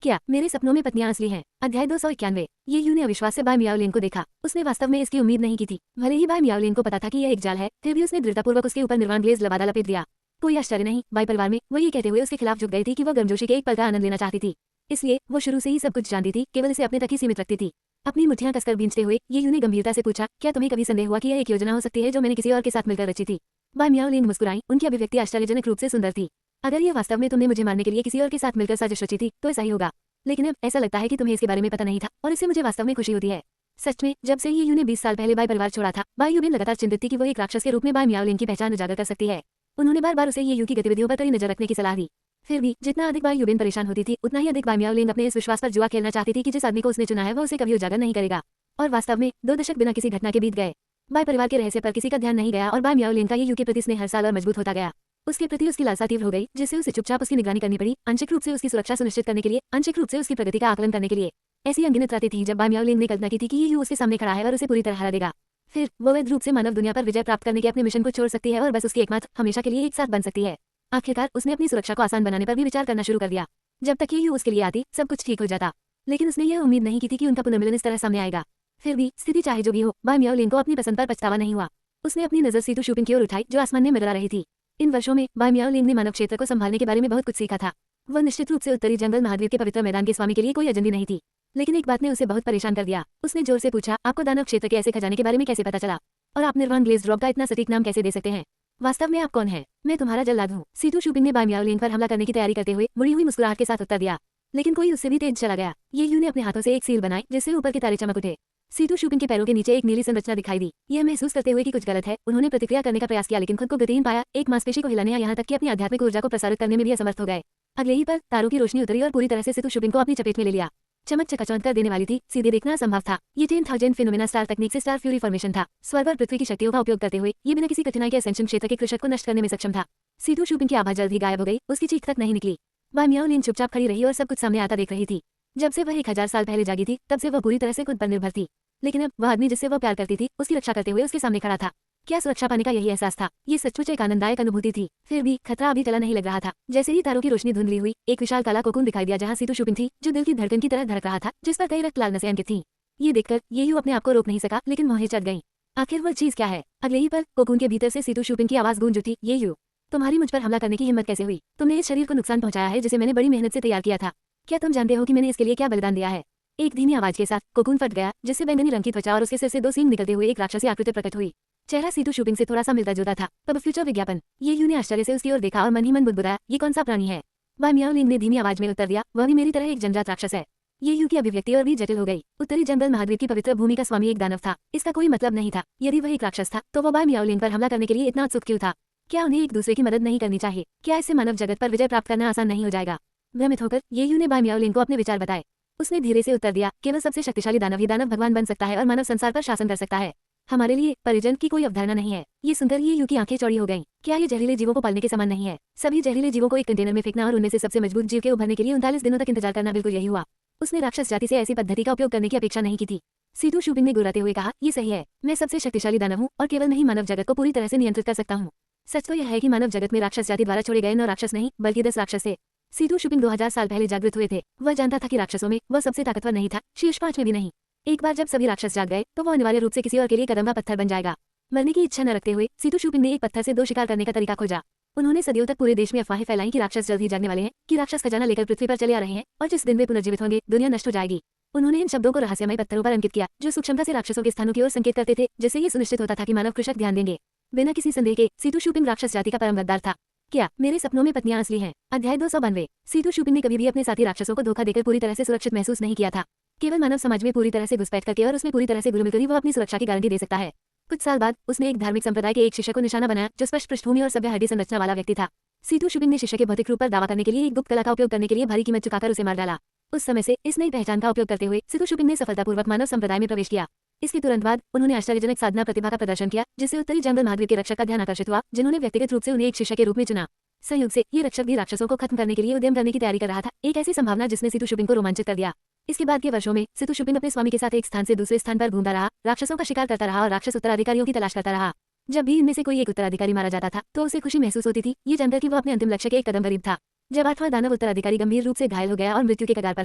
क्या मेरे सपनों में पत्नियां असली हैं? अध्याय 291। ये यू ने अविश्वास से बाय मियाओलिन को देखा। उसने वास्तव में इसकी उम्मीद नहीं की थी। भले ही बाय मियाओलिन को पता था कि यह एक जाल है, फिर भी उसने दृढ़तापूर्वक उसके ऊपर निर्वाण ग्लेज लबादा लपेट दिया। कोई आश्चर्य नहीं, बाय परिवार में वो ये कहते हुए उसके खिलाफ झुक गई थी कि वो गर्मजोशी के एक पल का आनंद लेना चाहती थी। इसलिए वो शुरू से ही सब कुछ जानती थी, केवल इसे अपने तक ही सीमित रखती थी। अपनी मुठ्ठियां कसकर भींचते हुए ये यू ने गंभीरता से पूछा, क्या तुम्हें कभी संदेह हुआ कि यह एक योजना हो सकती है जो मैंने किसी और के साथ मिलकर रची थी? बाय मियाओलिन मुस्कुराई। उनकी अभिव्यक्ति आश्चर्यजनक रूप से सुंदर थी। अगर यह वास्तव में तुमने मुझे मारने के लिए किसी और के साथ मिलकर साजिश रची थी तो ऐसा ही होगा, लेकिन अब ऐसा लगता है कि तुम्हें इसके बारे में पता नहीं था और इससे मुझे वास्तव में खुशी होती है। सच में, जब से ये यू ने 20 साल पहले बाय परिवार छोड़ा था, बाय यू भी लगातार चिंतित थी कि वो एक राक्षस के रूप में बाय मियाओलिन की पहचान उजागर कर सकती है। उन्होंने बार बार उसे ये यू की गतिविधियों पर कड़ी नजर रखने की सलाह दी। फिर भी जितना अधिक बाय यूबिन परेशान होती थी, उतना ही अधिक बाय मियाओलिन अपने इस विश्वास पर जुआ खेलना चाहती थी कि जिस आदमी को उसने चुना है वह उसे कभी उजागर नहीं करेगा। और वास्तव में 2 दशक बिना किसी घटना के बीत गए। बाय परिवार के रहस्य पर किसी का ध्यान नहीं गया और बाय मियाओलिन का ये यू के प्रति स्नेह हर साल और मजबूत होता गया। उसके प्रति उसकी लालसा तीव्र हो गई, जिससे उसे चुपचाप उसकी निगरानी करनी पड़ी, आंशिक रूप से उसकी सुरक्षा सुनिश्चित करने के लिए, आंशिक रूप से उसकी प्रगति का आकलन करने के लिए। ऐसी अनगिनत रातें थी जब बाय मियाओलिन ने कल्पना की थी कि ये यू उसके सामने खड़ा है और उसे पूरी तरह हरा देगा। फिर वो वैध रूप से मानव दुनिया पर विजय प्राप्त करने के अपने मिशन को छोड़ सकती है और बस उसकी एकमात्र हमेशा के लिए एक साथ बन सकती है। आखिरकार उसने अपनी सुरक्षा को आसान बनाने पर भी विचार करना शुरू कर दिया। जब तक ये यू उसके लिए आती, सब कुछ ठीक हो जाता, लेकिन उसने यह उम्मीद नहीं की थी कि उनका पुनर्मिलन इस तरह सामने आएगा। फिर भी स्थिति चाहे जो भी हो, बाय मियाओलिन को अपनी पसंद पर पछतावा नहीं हुआ। उसने अपनी नजर सीतू शूपिंग की ओर उठाई जो आसमान में मंडरा रही थी। इन वर्षों में बाय मियाओलिन ने मानव क्षेत्र को संभालने के बारे में बहुत कुछ सीखा था। वह निश्चित रूप से उत्तरी जंगल महाद्वीप के पवित्र मैदान के स्वामी के लिए कोई अजनबी नहीं थी, लेकिन एक बात ने उसे बहुत परेशान कर दिया। उसने जोर से पूछा, आपको दानव क्षेत्र के ऐसे खजाने के बारे में कैसे पता चला? और आप निर्वाण ग्लेज ड्रॉप का इतना सटीक नाम कैसे दे सकते हैं? वास्तव में आप कौन हैं? मैं तुम्हारा जल्लाद हूँ। सीतू शूपिंग ने बाय मियाओलिन पर हमला करने की तैयारी करते हुए मुड़ी हुई मुस्कुराहट के साथ उत्तर दिया, लेकिन कोई उससे भी तेज चला गया। ये यू ने अपने हाथों से एक सील बनाई जिससे ऊपर के तारे चमक उठे। सीतू शूपिंग के पैरों के नीचे एक नीली संरचना दिखाई दी। यह महसूस करते हुए कि कुछ गलत है, उन्होंने प्रतिक्रिया करने का प्रयास किया, लेकिन खुद को गतिहीन पाया, एक मांसपेशी को हिलाने या यहाँ तक कि अपनी आध्यात्मिक ऊर्जा को प्रसारित करने में भी असमर्थ हो गए। अगले ही पल तारों की रोशनी उतरी और पूरी तरह से सीतू शूपिंग को अपनी चपेट में ले लिया। चमक चकाचौंध कर देने वाली थी, सीधे देखना असंभव था। ये 10,000 फिनोमेना स्टार तकनीक से स्टार फ्यूरी फॉर्मेशन था। स्वर्ग और पृथ्वी की शक्तियों का उपयोग करते हुए ये बिना किसी कठिनाई के असेंशन क्षेत्र के कृषक को नष्ट करने में सक्षम था। सीतू शूपिंग की आभा जल्द ही गायब हो गई, उसकी चीख तक नहीं निकली। बाय मियाओलिन चुपचाप खड़ी रही और सब कुछ सामने आता देख रही थी। जब से वह 1000 साल पहले जागी थी, तब से वह पूरी तरह से खुद पर निर्भर थी, लेकिन अब वह आदमी जिससे वह प्यार करती थी उसकी रक्षा करते हुए उसके सामने खड़ा था। क्या सुरक्षा पाने का यही एहसास था? ये सचमुच एक आनंददायक अनुभूति थी। फिर भी खतरा अभी टला नहीं लग रहा था। जैसे ही तारों की रोशनी धुंधली हुई, एक विशाल काला कोकून दिखाई दिया जहाँ सीतू शूपिंग थी, जो दिल की धड़कन की तरह धड़क रहा था, जिस पर कई रक्त लाल नसें अंकित थीं। ये देखकर ये यू अपने आप को रोक नहीं सका, लेकिन मोहे चढ़ गई। आखिर वह चीज क्या है? अगले ही पल कोकून के भीतर से सीतू शूपिंग की आवाज गूंज उठी, ये यू, तुम्हारी मुझ पर हमला करने की हिम्मत कैसे हुई? तुमने इस शरीर को नुकसान पहुंचाया है जिसे मैंने बड़ी मेहनत से तैयार किया था। क्या तुम जानते हो कि मैंने इसके लिए क्या बलिदान दिया है? एक धीमी आवाज के साथ कोकून फट गया, जिससे बैंगनी रंग की त्वचा और उसके सिर से 2 सींग निकलते हुए एक राक्षसी आकृति प्रकट हुई। चेहरा सीतू शूपिंग से थोड़ा सा मिलता जुलता था। तब फ्यूचर विज्ञापन। ये यू ने आश्चर्य से उसकी ओर देखा और मन ही मन बुदबुदाया, ये कौन सा प्राणी है? बाय मियाओलिन ने धीमी आवाज में उत्तर दिया, वह भी मेरी तरह एक जन्मजात राक्षस है। ये यू की अभिव्यक्ति और भी जटिल हो गई। उत्तरी जंगल महाद्वीप की पवित्र भूमि का स्वामी एक दानव था, इसका कोई मतलब नहीं था। यदि वह एक राक्षस था तो वह बाय मियाओलिन पर हमला करने के लिए इतना उत्सुक क्यों था? क्या उन्हें एक दूसरे की मदद नहीं करनी चाहिए? क्या इससे मानव जगत पर विजय प्राप्त करना आसान नहीं हो जाएगा? भ्रमित होकर ये यू ने बाय मियाओलिन को अपने विचार बताए। उसने धीरे से उत्तर दिया, केवल सबसे शक्तिशाली दानव ही दानव भगवान बन सकता है और मानव संसार पर शासन कर सकता है। हमारे लिए परिजन की कोई अवधारणा नहीं है। ये सुनकर ये यू की आंखें चौड़ी हो गईं। क्या ये जहरीले जीवों को पालने के समान नहीं है? सभी जहरीले जीवों को एक कंटेनर में फेंकना और उनमें से सबसे मजबूत जीव के उभरने के लिए 39 दिनों तक इंतजार करना, बिल्कुल यही हुआ। उसने राक्षस जाति से ऐसी पद्धति का उपयोग करने की अपेक्षा नहीं की थी। सीतू शूपिंग ने गुर्राते हुए कहा, ये सही है, मैं सबसे शक्तिशाली दानव हूँ और केवल मैं ही मानव जगत को पूरी तरह से नियंत्रित कर सकता हूँ। सच तो यह है कि मानव जगत में राक्षस जाति द्वारा छोड़े गए 9 राक्षस नहीं, बल्कि 10 राक्षस थे। सीतू शूपिंग 2000 साल पहले जागृत हुए थे। वह जानता था कि राक्षसों में वह सबसे ताकतवर नहीं था, शीर्ष 5 में भी नहीं। एक बार जब सभी राक्षस जाग गए तो वह अनिवार्य रूप से किसी और के लिए कदम का पत्थर बन जाएगा। मरने की इच्छा न रखते हुए सीतू शूपिंग ने एक पत्थर से 2 शिकार करने का तरीका खोजा। उन्होंने सदियों तक पूरे देश में अफवाहें फैलाई कि राक्षस जल्द ही जागने वाले हैं, कि राक्षस खजाना लेकर पृथ्वी पर चले आ रहे हैं और जिस दिन वे पुनर्जीवित होंगे दुनिया नष्ट हो जाएगी। उन्होंने इन शब्दों को रहस्यमय पत्थरों पर अंकित किया, जो सूक्ष्मता से राक्षसों के स्थानों की ओर संकेत करते थे, जिससे ये सुनिश्चित होता था कि मानव कृषक ध्यान देंगे। बिना किसी संदेह के सीतू शूपिंग राक्षस जाति का परम गद्दार था। क्या मेरे सपनों में पत्नियां असली हैं? अध्याय 292। सीतू शूपिंग ने कभी भी अपने साथी राक्षसों को धोखा देकर पूरी तरह से सुरक्षित महसूस नहीं किया था। केवल मानव समाज में पूरी तरह से घुसपैठ करके और उसमें पूरी तरह से घुल मिलकर ही वह अपनी सुरक्षा की गारंटी दे सकता है। कुछ साल बाद उसने एक धार्मिक संप्रदाय के एक शिष्य को निशाना बनाया जो स्पष्ट पृष्ठभूमि और सभ्य हड्डी संरचना वाला व्यक्ति था। सीतू शूपिंग ने शिष्य के भौतिक रूप पर दावा करने के लिए एक गुप्त कला का उपयोग करने के लिए भारी कीमत चुकाकर उसे मार डाला। उस समय से इस नई पहचान का उपयोग करते हुए सीतू शूपिंग ने सफलतापूर्वक मानव संप्रदाय में प्रवेश किया। इसके तुरंत बाद उन्होंने आश्चर्यजनक साधना प्रतिभा का प्रदर्शन किया, जिससे उत्तरी जंगल महाद्वीप के रक्षक का ध्यान आकर्षित हुआ, जिन्होंने व्यक्तिगत रूप से उन्हें एक शिष्य के रूप में चुना। संयोग से ये रक्षक भी राक्षसों को खत्म करने के लिए उद्यम करने की तैयारी कर रहा था, एक ऐसी संभावना जिसने सीतू शूपिंग को रोमांचित कर दिया। इसके बाद के वर्षों में सीतू शूपिंग अपने स्वामी के साथ एक स्थान से दूसरे स्थान पर घूमता रहा, राक्षसों का शिकार करता रहा और राक्षस उत्तराधिकारियों की तलाश करता रहा। जब भी इनमें से कोई एक उत्तराधिकारी मारा जाता था तो उसे खुशी महसूस होती थी, ये जानकर कि वह अपने अंतिम लक्ष्य के एक कदम करीब था। जब 8वां दानव उत्तराधिकारी गंभीर रूप से घायल हो गया और मृत्यु के कगार पर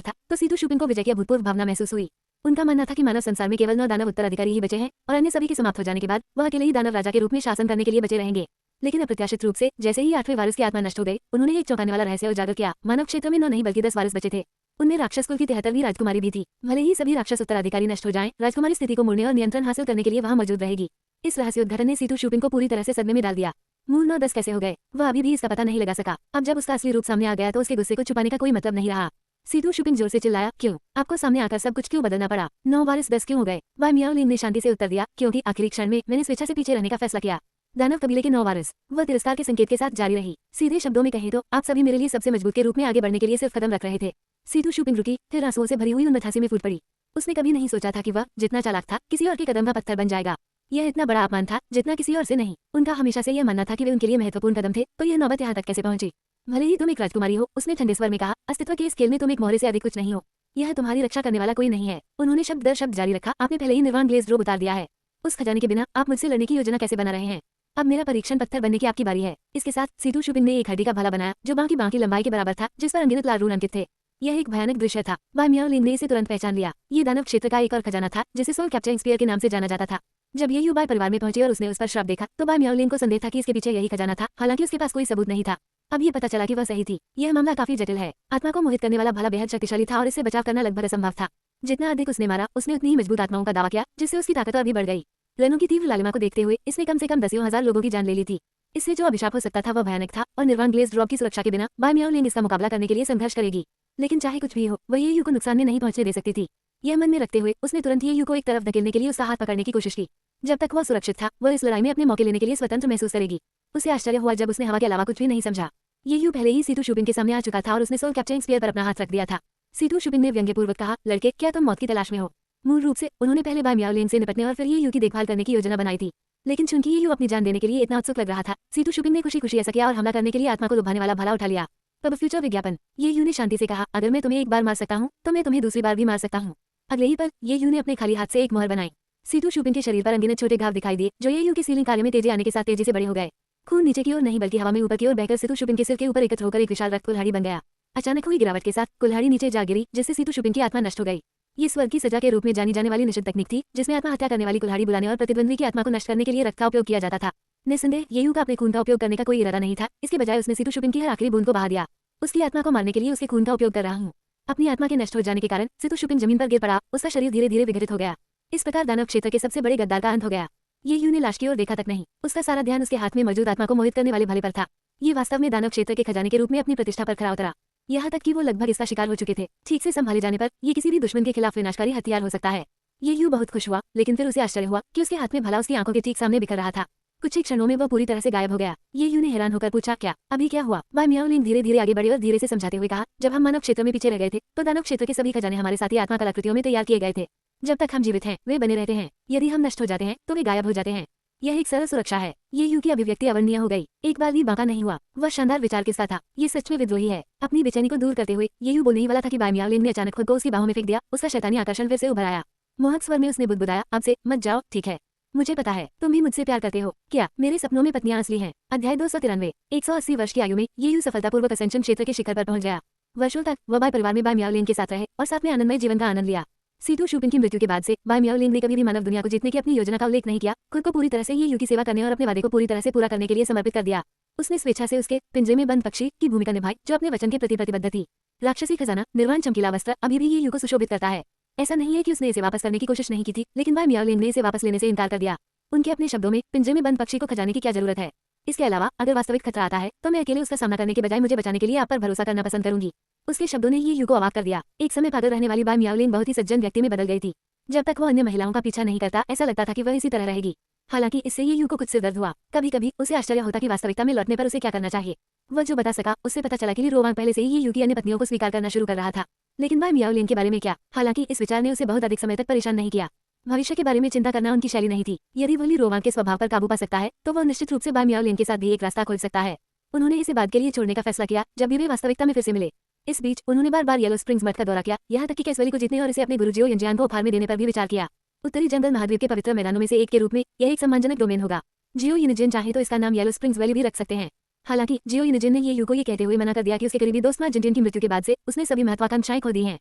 था, तो सीतू शुपिंग को विजय की अभूतपूर्व भावना महसूस हुई। उनका मानना था कि मानव संसार में केवल 9 दानव उत्तराधिकारी ही बचे हैं और अन्य सभी के समाप्त हो जाने के बाद वह अकेले ही दानव राजा के रूप में शासन करने के लिए बचे रहेंगे। लेकिन अप्रत्याशित रूप से जैसे ही 8वें वारिस की आत्मा नष्ट हो गई, उन्होंने एक चौंकाने वाला रहस्य उजागर किया। मानव क्षेत्र में 9 नहीं बल्कि 10 वारिस बचे थे। उनमें राक्षस कुल की 73वीं राजकुमारी भी थी। भले ही सभी राक्षस उत्तराधिकारी नष्ट हो जाएं, राजकुमारी स्थिति को मोड़ने और नियंत्रण हासिल करने के लिए वहां मौजूद रहेगी। इस रहस्योद्घाटन ने सीतू शुपिंग को पूरी तरह से सदमे में डाल दिया। मूल 9-10 कैसे हो गए, वह अभी भी इसका पता नहीं लगा सका। अब जब उसका असली रूप सामने आ गया तो उसके गुस्से को छुपाने का कोई मतलब नहीं रहा। सीतू शुपिंग जोर से चिल्लाया, क्यों? आपको सामने आकर सब कुछ क्यों बदलना पड़ा? 9 वारिस 10 क्यों हो गए? बाय मियाओलिंग ने शांति से उत्तर दिया, क्योंकि आखिरी क्षण में मैंने स्वेच्छा से पीछे रहने का फैसला किया। दानव कबीले के 9 वारिस, वह तिरस्कार के संकेत के साथ जारी रही। सीधे शब्दों में कहें तो आप सभी मेरे लिए सबसे मजबूत के रूप में आगे बढ़ने के लिए सिर्फ कदम रख रहे थे। सीतू शुपिंग रुकी, फिर आंसुओं से भरी हुई उन मथासी में फूट पड़ी। उसने कभी नहीं सोचा था कि वह जितना चालाक था, किसी और के कदम का पत्थर बन जाएगा। यह इतना बड़ा अपमान था जितना किसी और से नहीं। उनका हमेशा से यह मानना था कि वे उनके लिए महत्वपूर्ण कदम थे, तो यह नौबत यहाँ तक कैसे पहुंची? भले ही तुम एक राजकुमारी हो, उसने ठंडे स्वर में कहा, अस्तित्व के इस खेल में तुम एक मोहरे से अधिक कुछ नहीं हो। यह तुम्हारी रक्षा करने वाला कोई नहीं है। उन्होंने शब्द दर शब्द जारी रखा, आपने पहले ही निर्वाण ग्लेज़ ड्रोब उतार दिया है। उस खजाने के बिना आप मुझसे लड़ने की योजना कैसे बना रहे हैं? अब मेरा परीक्षण पत्थर बनने की आपकी बारी है। इसके साथ सीतू शुपिंग ने एक हड्डी का भाला बनाया जो बांह की लंबाई के बराबर था, जिस पर अनगिनत लाल रून अंकित थे। यह एक भयानक दृश्य था। बाय मियाओलिंग ने इसे तुरंत पहचान लिया। ये दानव क्षेत्र का एक और खजाना था जिसे सोल कैप्चरिंग स्पीयर के नाम से जाना जाता था। जब ये बाय परिवार में पहुंची और उसने उस पर श्राप देखा, तो बाय मियाओलिंग को संदेह था कि इसके पीछे यही खजाना था। हालांकि उसके पास कोई सबूत नहीं था। अब ये पता चला कि वह सही थी। यह मामला काफी जटिल है। आत्मा को मोहित करने वाला भाला बेहद शक्तिशाली था और इससे बचाव करना लगभग असंभव था। जितना अधिक उसने मारा, उसने उतनी ही मजबूत आत्माओं का दावा किया, जिससे उसकी ताकत और भी बढ़ गई। रनों की तीव्र लालिमा को देखते हुए इसने कम से कम 10,000 लोगों की जान ले ली थी। इससे जो अभिशाप हो सकता था वह भयानक था और निर्वाण ग्लेज़ ड्रॉप की सुरक्षा के बिना बाय मियाओलिंग इसका मुकाबला करने के लिए संघर्ष करेगी। लेकिन चाहे कुछ भी हो, वह ये यू को नुकसान में नहीं पहुंचने दे सकती थी। यह मन में रखते हुए उसने तुरंत ही यू को एक तरफ धकेलने के लिए उसका हाथ पकड़ने की कोशिश की। जब तक वह सुरक्षित था, वह इस लड़ाई में अपने मौके लेने के लिए स्वतंत्र महसूस करेगी। उसे आश्चर्य हुआ जब उसने हवा के अलावा कुछ भी नहीं समझा। ये यू पहले ही सीतू शुपिंग के सामने आ चुका था और उसने सोल कैप्चरिंग स्पीयर पर अपना हाथ रख दिया था। सीतू शुपिंग ने व्यंग्यपूर्वक कहा, लड़के, क्या तुम मौत की तलाश में हो? मूल रूप से उन्होंने पहले बाय मियाओलिंग से निपटने और फिर ये यू की देखभाल करने की योजना बनाई थी। लेकिन चूंकि ये यू अपनी जान देने के लिए इतना उत्सुक लग रहा था, सीतू शुपिंग ने खुशी खुशी ऐसा किया और हमला करने के लिए आत्मा को लुभाने वाला भाला उठा लिया। तब फ्यूचर विज्ञापन। ये यू ने शांति से कहा, अगर मैं तुम्हें एक बार मार सकता हूँ तो मैं तुम्हें दूसरी बार भी मार सकता हूँ। अगले ही पल ये यू ने अपने खाली हाथ से एक मोहर बनाई। सीतू शुपिंग के शरीर पर अनगिनत छोटे घाव दिखाई दिए, जो ये यू की सीलिंग कार्य में तेजी आने के साथ तेजी से बड़े हो गए। खून नीचे की ओर नहीं बल्कि हवा में ऊपर की ओर बहकर सीतू शुपिंग के सिर के ऊपर एकत्र होकर एक विशाल रक्त कुल्हाड़ी बन गया। अचानक हुई गिरावट के साथ कुल्हाड़ी नीचे जा गिरी, जिससे सीतू शुपिंग की आत्मा नष्ट हो गई। ये स्वर्ग की सजा के रूप में जानी जाने वाली निषिद्ध तकनीक थी, जिसमें आत्महत्या करने वाली कुल्हाड़ी बुलाने और प्रतिद्वंदी की आत्मा को नष्ट करने के लिए रक्त का उपयोग किया जाता था। निस्संदेह ये यू का अपने खून का उपयोग करने का कोई इरादा नहीं था। इसके बजाय उसने सीतू शुपिंग की हर आखिरी बूंद को बहा दिया। उसकी आत्मा को मारने के लिए उसके खून का उपयोग कर रहा हूँ। अपनी आत्मा के नष्ट हो जाने के कारण सीतू शुपिंग जमीन पर गिर पड़ा। उसका शरीर धीरे धीरे विघटित हो गया। इस प्रकार दानव क्षेत्र के सबसे बड़े गद्दार का अंत हो गया। ये यू ने लाश की ओर देखा तक नहीं। उसका सारा ध्यान उसके हाथ में मौजूद आत्मा को मोहित करने वाले भाले पर था। ये वास्तव में दानव क्षेत्र के खजाने के रूप में अपनी प्रतिष्ठा पर खरा उतरा। यहाँ तक कि वो लगभग इसका शिकार हो चुके थे। ठीक से संभाले जाने पर ये किसी भी दुश्मन के खिलाफ विनाशकारी हथियार हो सकता है। ये यू बहुत खुश हुआ, लेकिन फिर उसे आश्चर्य हुआ कि उसके हाथ में भाला उसकी आंखों के ठीक सामने बिखर रहा था। कुछ ही क्षणों में वह पूरी तरह से गायब हो गया। ये यू ने हैरान होकर पूछा, क्या अभी क्या हुआ? बाय मियाओलिंग धीरे धीरे आगे बढ़े और धीरे से समझाते हुए कहा, जब हम मानव क्षेत्र में पीछे रह गए थे, तो दानव क्षेत्र के सभी खजाने हमारे साथी आत्मा कलाकृतियों में तैयार किए गए थे। जब तक हम जीवित हैं, वे बने रहते हैं। यदि हम नष्ट हो जाते हैं, तो वे गायब हो जाते हैं। यह एक सरल सुरक्षा है। ये यू की अभिव्यक्ति अवर्णनीय हो गई। एक बार भी बांका नहीं हुआ। वह शानदार विचार के साथ था। ये सच में विद्रोही है। अपनी बेचैनी को दूर करते हुए ये यू बोलने ही वाला था कि बाय मियाओलिंग ने अचानक खुद को उसकी बाहों में फेंक दिया। उसका शैतानी आकर्षण फिर से उभर आया। मोहक स्वर में उसने बुदबुदाया, अब से मत जाओ, ठीक है? मुझे पता है तुम भी मुझसे प्यार करते हो। क्या मेरे सपनों में पत्नियां असली हैं? अध्याय 293। 180 वर्ष की आयु में ये यू सफलतापूर्वक असेंशन क्षेत्र के शिखर पर पहुंच गया। वर्षों तक वह बाय परिवार में बाय मियाओलिंग के साथ रहे और साथ में आनंदमय जीवन का आनंद लिया। सीतू शुपिंग की मृत्यु के बाद से बाय मियाओलिंग ने कभी भी मानव दुनिया को जीतने की अपनी योजना का उल्लेख नहीं किया। खुद को पूरी तरह से ये यू की सेवा करने और अपने वादे को पूरी तरह से पूरा करने के लिए समर्पित कर दिया। उसने स्वेच्छा से उसके पिंजरे में बंद पक्षी की भूमिका निभाई, जो अपने वचन के प्रति प्रतिबद्ध थी। राक्षसी खजाना, निर्वाण चमकीला वस्त्र अभी भी ये यू को सुशोभित करता है। ऐसा नहीं है कि उसने इसे वापस करने की कोशिश नहीं की थी, लेकिन बाय मियाओलिंग ने इसे वापस लेने से इनकार कर दिया। उनके अपने शब्दों में, पिंजरे में बंद पक्षी को खजाने की क्या जरूरत है? इसके अलावा अगर वास्तविक खतरा आता है, तो मैं अकेले उसका सामना करने के बजाय मुझे बचाने के लिए आप पर भरोसा करना पसंद करूंगी। उसके शब्दों ने ये यू को अवाक कर दिया। एक समय पागल रहने वाली बाय मियाओलिंग बहुत ही सज्जन व्यक्ति में बदल गई थी। जब तक वो अन्य महिलाओं का पीछा नहीं करता, ऐसा लगता था कि वह इसी तरह रहेगी। हालांकि इससे ये यू को कुछ सिर दर्द हुआ। कभी कभी उसे आश्चर्य होता कि वास्तविकता में लौटने पर उसे क्या करना चाहिए। वह जो बता सका, उससे पता चला कि रोवांग पहले से ही ये यू की अन्य पत्नियों को स्वीकार करना शुरू कर रहा था। लेकिन बाय मियाओलिंग के बारे में क्या? हालांकि इस विचार ने उसे बहुत अधिक समय तक परेशान नहीं किया। भविष्य के बारे में चिंता करना उनकी शैली नहीं थी। यदि वह ली रोवांग के स्वभाव पर काबू पा सकता है, तो वह निश्चित रूप से बाय मियाओलिंग के साथ भी एक रास्ता खोल सकता है। उन्होंने इसे बाद के लिए छोड़ने का फैसला किया, जब भी वे वास्तविकता में फिर से मिले। इस बीच उन्होंने बार बार येलो स्प्रिंग्स मठ का दौरा किया, यहाँ तक कि कैसवेली को जीतने और इसे अपने गुरु जियो यंजियान को उपहार में देने पर भी विचार किया। उत्तरी जंगल महाद्वीप के पवित्र मैदानों में से एक के रूप में यह एक सम्मानजनक डोमेन होगा। जियो यंजियान चाहे तो इसका नाम येलो स्प्रिंग्स वैली भी रख सकते हैं। हालांकि जियो यूनिजिन ने ये यू को ये कहते हुए मना कर दिया कि उसके करीबी दोस्त जिनजिन की मृत्यु के बाद से उसने सभी महत्वाकांक्षाएं खो दी हैं।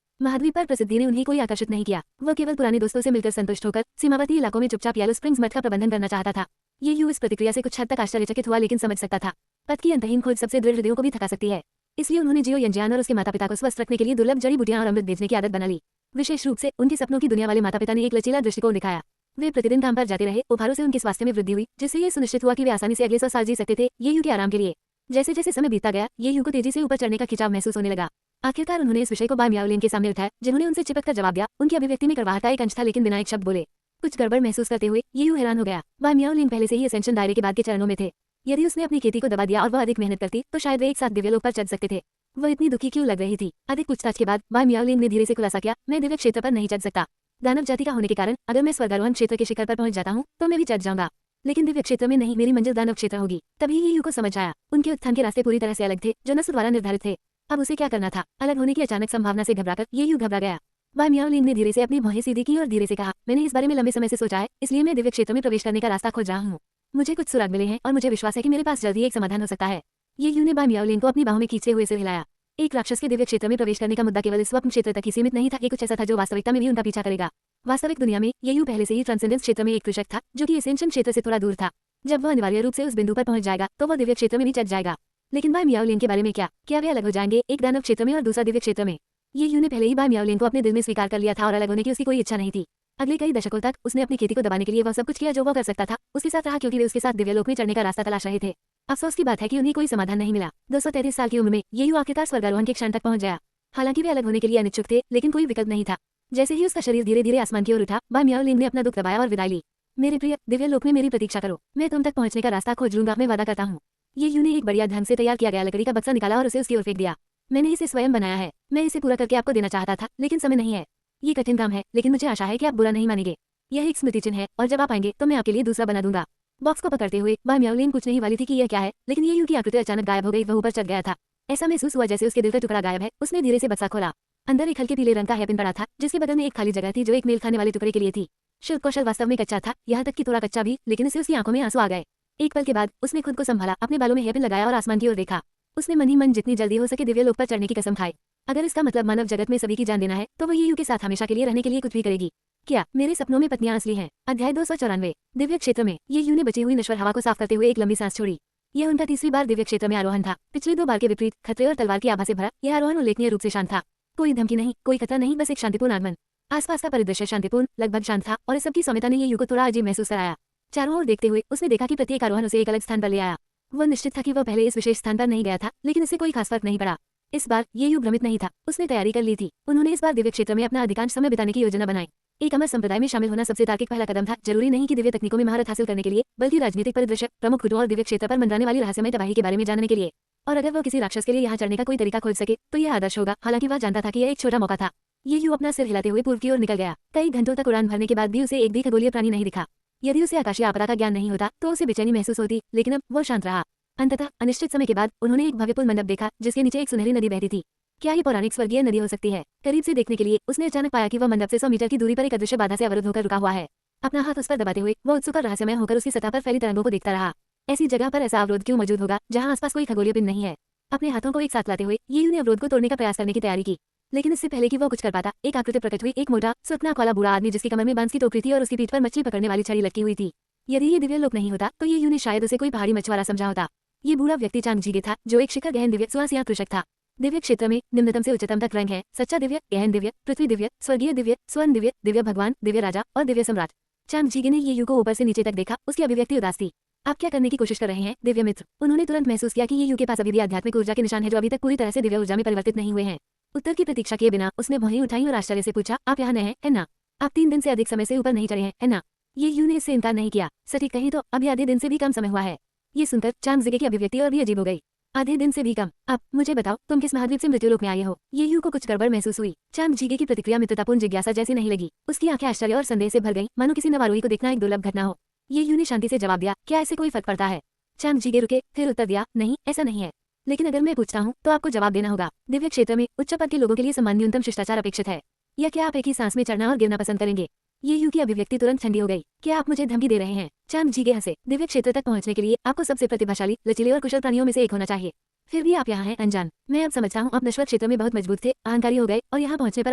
महाद्वीप पर प्रसिद्धि ने उन्हें कोई आकर्षित नहीं किया। वह केवल पुराने दोस्तों से मिलकर संतुष्ट होकर सीमावर्ती इलाकों में चुपचाप येलो स्प्रिंग्स मठ का प्रबंधन करना चाहता था। ये यू इस प्रतिक्रिया से कुछ हद तक आश्चर्यचकित हुआ, लेकिन समझ सकता था पथ की अंतहीन खोज सबसे दृढ़ हृदयों को भी थका सकती है। इसलिए उन्होंने जियो यंजियान और उसके माता पिता को स्वस्थ रखने के लिए दुर्लभ जड़ी बूटियां और अमृत बेचने की आदत बना ली। विशेष रूप से उनके सपनों की दुनिया वाले माता पिता ने एक लचीला दृष्टिकोण दिखाया। वे प्रतिदिन काम पर जाते रहे, उपहारों से उनके स्वास्थ्य में वृद्धि हुई, जिससे ये सुनिश्चित हुआ कि वे आसानी से अगले 100 साल जी सकते थे, ये यू के आराम के लिए। जैसे जैसे समय बीतता गया, ये यू को तेजी से ऊपर चढ़ने का खिंचाव महसूस होने लगा। आखिरकार उन्होंने इस विषय को बाय मियाओलिन के सामने उठाया, जिन्होंने उनसे चिपक कर जवाब दिया। उनकी अभिव्यक्ति में कड़वाहट का एक अंश था, लेकिन बिना एक शब्द बोले। कुछ गड़बड़ महसूस करते हुए ये यू हैरान हो गया। बाय मियाओलिन पहले से ही असेंशन दायरे के बाद के चरणों में थे। यदि उसने अपनी खेती को दबा दिया और वह अधिक मेहनत करती, तो शायद वे एक साथ दिव्यलोक पर चढ़ सकते थे। वह इतनी दुखी क्यों लग रही थी? अधिक पूछताछ के बाद बाय मियाओलिन ने धीरे से खुलासा किया, मैं दिव्य क्षेत्र पर नहीं चढ़ सकता। दानव जाति का होने के कारण अगर मैं स्वर्गारोहण क्षेत्र के शिखर पर पहुंच जाता हूं, तो मैं भी चढ़ जाऊंगा, लेकिन दिव्य क्षेत्र में नहीं, मेरी मंजिल दानव क्षेत्र होगी। तभी ये यू को समझ आया, उनके उत्थान के रास्ते पूरी तरह से अलग थे, जो नसु द्वारा निर्धारित थे। अब उसे क्या करना था? अलग होने की अचानक संभावना से घबराकर ये यू घबरा गया। बाय मियाओलिन ने धीरे से अपनी भौहें सीधी की और धीरे से कहा, मैंने इस बारे में लंबे समय से सोचा है, इसलिए मैं दिव्य क्षेत्र में प्रवेश करने का रास्ता खोज रहा हूँ। मुझे कुछ सुराग मिले हैं और मुझे विश्वास है कि मेरे पास जल्दी एक समाधान हो सकता है। ये यू ने बाय मियाओलिन को अपनी बाहों में खींचते हुए सिर हिलाया। एक राक्षस के दिव्य क्षेत्र में प्रवेश करने का मुद्दा केवल इस स्वप्न क्षेत्र तक ही सीमित नहीं था, ये कुछ ऐसा था जो वास्तविकता में भी उनका पीछा करेगा। वास्तविक दुनिया में ये यू पहले से ही ट्रांसेंडेंस क्षेत्र में एक कृषक था, जो कि एसेंशन क्षेत्र से थोड़ा दूर था। जब वह अनिवार्य रूप से उस बिंदु पर पहुंच जाएगा, तो वह दिव्य क्षेत्र में भी चढ़ जाएगा। लेकिन बाय मियाओलिन के बारे में क्या वे अलग हो जाएंगे, एक दानव क्षेत्र में और दूसरा दिव्य क्षेत्र में? ये यू ने पहले ही बाय मियाओलिन को अपने दिल में स्वीकार कर लिया था और अलग होने की उसकी कोई इच्छा नहीं थी। अगले कई दशकों तक उसने अपनी खेती को दबाने के लिए वह सब कुछ किया जो वह कर सकता था, उसके साथ रहा, क्योंकि वे उसके साथ दिव्यलोक में चढ़ने का रास्ता तलाश रहे थे। अफसोस की बात है कि उन्हें कोई समाधान नहीं मिला। 233 साल की उम्र में ये यू आखिरकार स्वर्गारोहण के क्षण तक पहुंच गया। हालांकि वे अलग होने के लिए अनिच्छुक थे, लेकिन कोई विकल्प नहीं था। जैसे ही उसका शरीर धीरे धीरे आसमान की ओर उठा, बाय मियाओलिन ने अपना दुख दबाया और विदाई ली। मेरे प्रिय, दिव्यलोक में मेरी प्रतीक्षा करो, मैं तुम तक पहुंचने का रास्ता खोज लूंगा, मैं वादा करता हूँ। ये यू ने एक बढ़िया ढंग से तैयार किया गया लकड़ी का बक्सा निकाला और उसे उसकी ओर फेंक दिया। मैंने इसे स्वयं बनाया है, मैं इसे पूरा करके आपको देना चाहता था, लेकिन समय नहीं है। ये कठिन काम है, लेकिन मुझे आशा है कि आप बुरा नहीं मानेंगे। यह एक स्मृति चिन्ह है, और जब आप आएंगे तो मैं आपके लिए दूसरा बना दूंगा। बॉक्स को पकड़ते हुए बाय मियाओलिन कुछ नहीं वाली थी कि यह क्या है, लेकिन ये यू की आकृति अचानक गायब हो गई। वह ऊपर चढ़ गया था। ऐसा महसूस हुआ जैसे उसके दिल का टुकड़ा गायब है। उसने धीरे से बक्सा खोला। अंदर एक हल्के पीले रंग का हेयरपिन पड़ा था, जिसके बगल में एक खाली जगह थी जो एक मेल खाने वाले टुकड़े के लिए थी। शिल्प कौशल वास्तव में कच्चा था, यहाँ तक कि थोड़ा कच्चा भी, लेकिन इससे उसकी आंखों में आंसू आ गए। एक पल के बाद उसने खुद को संभाला, अपने बालों में हेयरपिन लगाया और आसमान की ओर देखा। उसने मन ही मन जितनी जल्दी हो सके दिव्यलोक पर चढ़ने की कसम खाई। अगर इसका मतलब मानव जगत में सभी की जान देना है, तो वो ये यू के साथ हमेशा के लिए रहने के लिए कुछ भी करेगी। क्या मेरे सपनों में पत्नियां असली हैं? अध्याय 294। दिव्य क्षेत्र में ये यू ने बची हुई नश्वर हवा को साफ करते हुए एक लंबी सांस छोड़ी। यह उनका तीसरी बार दिव्य क्षेत्र में आरोहण था। पिछले 2 बार के विपरीत खतरे और तलवार की आभा से भरा यह आरोहण उल्लेखनीय रूप से शांत था। कोई धमकी नहीं, कोई खतरा नहीं, बस एक शांतिपूर्ण आगमन। आसपास का परिदृश्य शांतिपूर्ण, लगभग शांत था, और इस सबकी सौम्यता ने ये यू को थोड़ा अजीब महसूस कराया। चारों ओर देखते हुए उसने देखा कि प्रत्येक आरोहण उसे एक अलग स्थान पर ले आया। वह निश्चित था कि वह पहले इस विशेष स्थान पर नहीं गया था, लेकिन इससे कोई खास फर्क नहीं पड़ा। इस बार ये यू भ्रमित नहीं था, उसने तैयारी कर ली थी। उन्होंने इस बार दिव्य क्षेत्र में अपना अधिकांश समय बिताने की योजना बनाई। एक अमर संप्रदाय में शामिल होना सबसे तार्किक पहला कदम था। जरूरी नहीं कि दिव्य तकनीकों में महारत हासिल करने के लिए, बल्कि राजनीतिक परिदृश्य, प्रमुख खुदों और दिव्य क्षेत्र पर मंडराने वाली रहस्यमय तबाही के बारे में जानने के लिए। और अगर वह किसी राक्षस के लिए यहाँ चढ़ने का कोई तरीका खोज सके, तो यह आदर्श होगा। हालांकि वह जानता था कि यह एक छोटा मौका था। ये यू अपना सिर हिलाते हुए पूर्व की ओर निकल गया। कई घंटों तक उड़ान भरने के बाद भी उसे एक भी खगोलीय प्राणी नहीं दिखा। यदि उसे आकाशीय आपदा का ज्ञान नहीं होता, तो उसे बेचैनी महसूस होती, लेकिन अब वो शांत रहा। अंततः अनिश्चित समय के बाद उन्होंने एक भव्य पुल मंडप देखा, जिसके नीचे एक सुनहरी नदी बहती थी। क्या ये पौराणिक स्वर्गीय नदी हो सकती है? करीब से देखने के लिए उसने अचानक पाया कि वह मंडप से 100 मीटर की दूरी पर एक अदृश्य बाधा से अवरुद्ध होकर रुका हुआ है। अपना हाथ उस पर दबाते हुए वह उत्सुक और रहस्यमय होकर उसकी सतह पर फैली तरंगों को देखता रहा। ऐसी जगह पर ऐसा अवरोध क्यों मौजूद होगा जहां आसपास कोई खगोलीय पिंड नहीं है? अपने हाथों को एक साथ लाते हुए ये यू ने अवरोध को तोड़ने का प्रयास करने की तैयारी की, लेकिन इससे पहले कि वह कुछ कर पाता, एक आकृति प्रकट हुई। एक मोटा सुर्खनाक वाला बूढ़ा आदमी, जिसकी कमर में बांस की टोकरी थी और उसकी पीठ पर मछली पकड़ने वाली छड़ी लटकी हुई थी। यदि ये दिव्यलोक नहीं होता, तो ये यू ने शायद उसे कोई पहाड़ी मछुआरा समझा होता। ये बूढ़ा व्यक्ति चांगजीगे था, जो एक शिखर गहन दिव्य सुवासिया कृषक था। दिव्य क्षेत्र में निम्नतम से उच्चतम तक रंग है: सच्चा दिव्य, गहन दिव्य, पृथ्वी दिव्य, स्वर्गीय दिव्य, स्वर्ण दिव्य, दिव्य भगवान, दिव्य राजा और दिव्य सम्राट। चांगजीगे ने ये यू को ऊपर से नीचे तक देखा। उसकी अभिव्यक्ति उदास थी। आप क्या करने की कोशिश कर रहे हैं, दिव्य मित्र? उन्होंने तुरंत महसूस किया कि ये यू के पास अभी भी आध्यात्मिक ऊर्जा के निशान है, जो अभी तक पूरी तरह से दिव्य ऊर्जा में परिवर्तित नहीं हुए हैं। उत्तर की प्रतीक्षा किए बिना उसने भौहें उठाई और आश्चर्य से पूछा, आप यहाँ नए हैं, है ना? आप 3 दिन से अधिक समय से ऊपर नहीं चढ़े हैं, है ना? ये यू ने इससे इनकार नहीं किया। सटीक कहीं तो अभी आधे दिन से भी कम समय हुआ है। ये सुनकर चांगजीगे की अभिव्यक्ति और भी अजीब हो गई। आधे दिन से भी कम? अब मुझे बताओ, तुम किस महाद्वीप से मृत्युलोक में आए हो? ये यू को कुछ गड़बड़ महसूस हुई। चांगजीगे की प्रतिक्रिया मित्रतापूर्ण जिज्ञासा जैसी नहीं लगी। उसकी आंखें आश्चर्य और संदेह से भर गईं, मानो किसी नवारोही को देखना एक दुर्लभ घटना हो। ये यू ने शांति से जवाब दिया, क्या ऐसे कोई फर्क पड़ता है? चांगजीगे रुके, फिर उत्तर दिया, नहीं, ऐसा नहीं है। लेकिन अगर मैं पूछता हूँ, तो आपको जवाब देना होगा। दिव्य क्षेत्र में उच्च पद के लोगों के लिए समान न्यूनतम शिष्टाचार अपेक्षित है। या क्या आप एक ही सांस में चढ़ना और गिरना पसंद करेंगे? ये यू की अभिव्यक्ति तुरंत ठंडी हो गई। क्या आप मुझे धमकी दे रहे हैं? चांग जीगे हंसे। दिव्य क्षेत्र तक पहुंचने के लिए आपको सबसे प्रतिभाशाली, लचीले और कुशल प्राणियों में से एक होना चाहिए। फिर भी आप यहाँ हैं अनजान। मैं अब समझता हूँ आप नश्वर क्षेत्र में बहुत मजबूत थे, अहंकारी हो गए और यहाँ पहुंचने पर